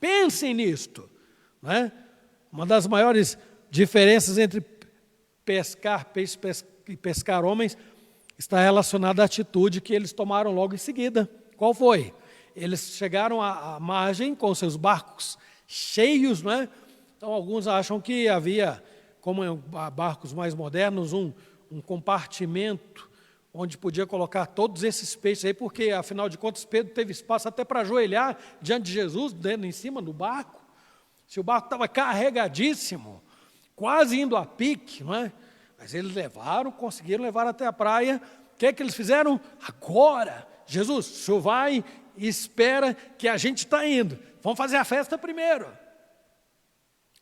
Pensem nisto, né? Uma das maiores diferenças entre pescar peixes e pescar homens está relacionada à atitude que eles tomaram logo em seguida. Qual foi? Eles chegaram à margem com seus barcos cheios, não é? Então, alguns acham que havia, como em barcos mais modernos, um compartimento onde podia colocar todos esses peixes aí, porque, afinal de contas, Pedro teve espaço até para ajoelhar diante de Jesus, dentro em cima do barco. Se o barco estava carregadíssimo, quase indo a pique, não é? Mas eles conseguiram levar até a praia. O que é que eles fizeram? Agora, Jesus, o senhor vai e espera que a gente está indo. Vamos fazer a festa primeiro.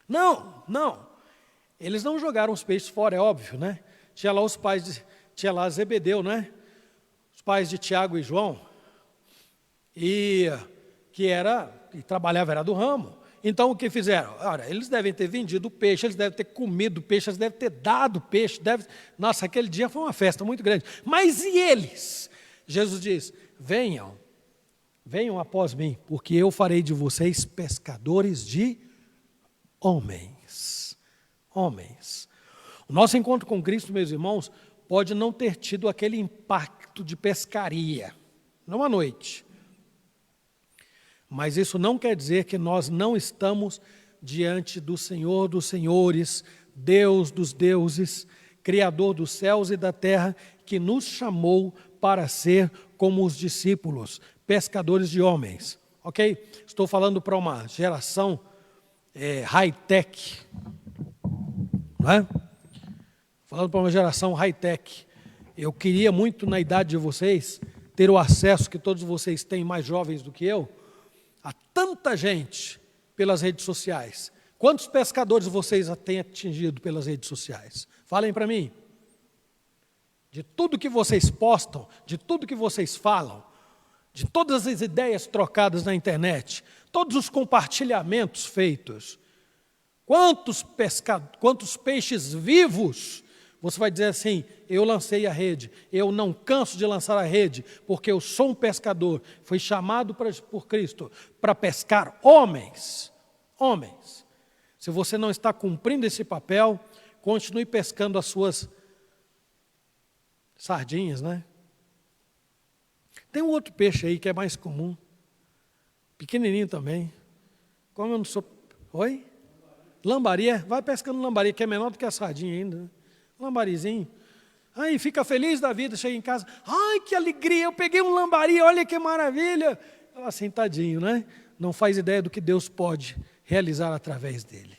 Não. Eles não jogaram os peixes fora, é óbvio, né? Tinha lá Zebedeu, né? Os pais de Tiago e João, e trabalhava, era do ramo. Então o que fizeram? Ora, eles devem ter vendido peixe, eles devem ter comido peixe, eles devem ter dado peixe. Nossa, aquele dia foi uma festa muito grande. Mas e eles? Jesus diz, venham após mim, porque eu farei de vocês pescadores de homens. Homens. O nosso encontro com Cristo, meus irmãos, pode não ter tido aquele impacto de pescaria, não à noite. Mas isso não quer dizer que nós não estamos diante do Senhor dos senhores, Deus dos deuses, Criador dos céus e da terra, que nos chamou para ser como os discípulos, pescadores de homens, ok? Estou falando para uma geração high-tech, não é? Falando para uma geração high-tech. Eu queria muito, na idade de vocês, ter o acesso que todos vocês têm, mais jovens do que eu, a tanta gente pelas redes sociais. Quantos pescadores vocês têm atingido pelas redes sociais? Falem para mim. De tudo que vocês postam, de tudo que vocês falam, de todas as ideias trocadas na internet, todos os compartilhamentos feitos, quantos peixes vivos Você vai dizer assim: eu lancei a rede, eu não canso de lançar a rede, porque eu sou um pescador, fui chamado por Cristo para pescar homens. Homens. Se você não está cumprindo esse papel, continue pescando as suas sardinhas, né? Tem um outro peixe aí que é mais comum, pequenininho também. Como eu não sou... Oi? Lambari, vai pescando lambari, que é menor do que a sardinha ainda, né? Lambarizinho. Aí fica feliz da vida, chega em casa, ai que alegria, eu peguei um lambari, olha que maravilha. Assim, tadinho, né? Não faz ideia do que Deus pode realizar através dele.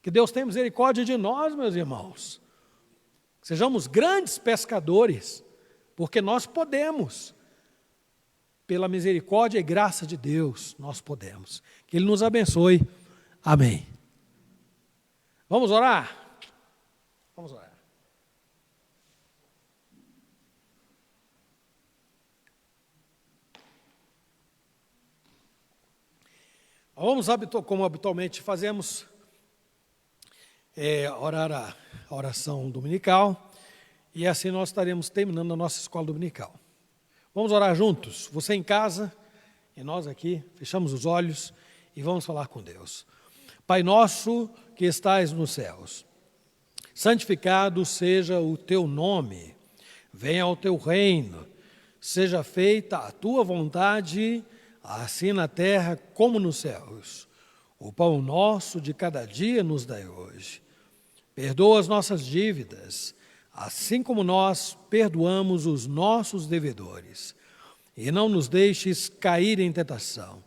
Que Deus tenha misericórdia de nós, meus irmãos. Sejamos grandes pescadores, porque nós podemos. Pela misericórdia e graça de Deus, nós podemos. Que Ele nos abençoe. Amém. Vamos orar? Vamos orar. Vamos, como habitualmente fazemos, orar a oração dominical, e assim nós estaremos terminando a nossa escola dominical. Vamos orar juntos, você em casa e nós aqui, fechamos os olhos e vamos falar com Deus. Pai nosso que estais nos céus, santificado seja o teu nome, venha o teu reino, seja feita a tua vontade, assim na terra como nos céus. O pão nosso de cada dia nos dai hoje. Perdoa as nossas dívidas, assim como nós perdoamos os nossos devedores. E não nos deixes cair em tentação,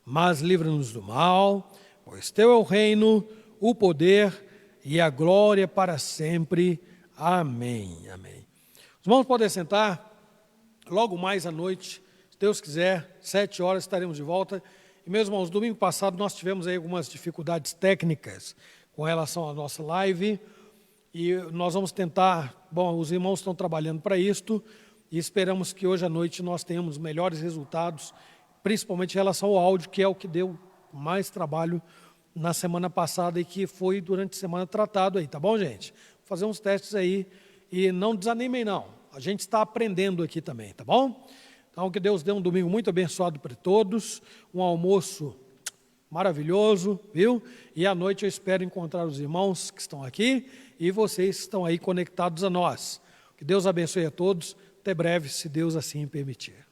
mas livra-nos do mal, pois teu é o reino, o poder e a glória para sempre. Amém. Amém. Os irmãos podem sentar. Logo mais à noite, se Deus quiser, 7 horas estaremos de volta. E meus irmãos, domingo passado nós tivemos aí algumas dificuldades técnicas com relação à nossa live. E nós vamos tentar, os irmãos estão trabalhando para isto, e esperamos que hoje à noite nós tenhamos melhores resultados, principalmente em relação ao áudio, que é o que deu mais trabalho na semana passada e que foi durante a semana tratado aí, tá bom, gente? Vou fazer uns testes aí e não desanimem não, a gente está aprendendo aqui também, tá bom? Então que Deus dê um domingo muito abençoado para todos, um almoço maravilhoso, viu? E à noite eu espero encontrar os irmãos que estão aqui e vocês que estão aí conectados a nós. Que Deus abençoe a todos, até breve, se Deus assim permitir.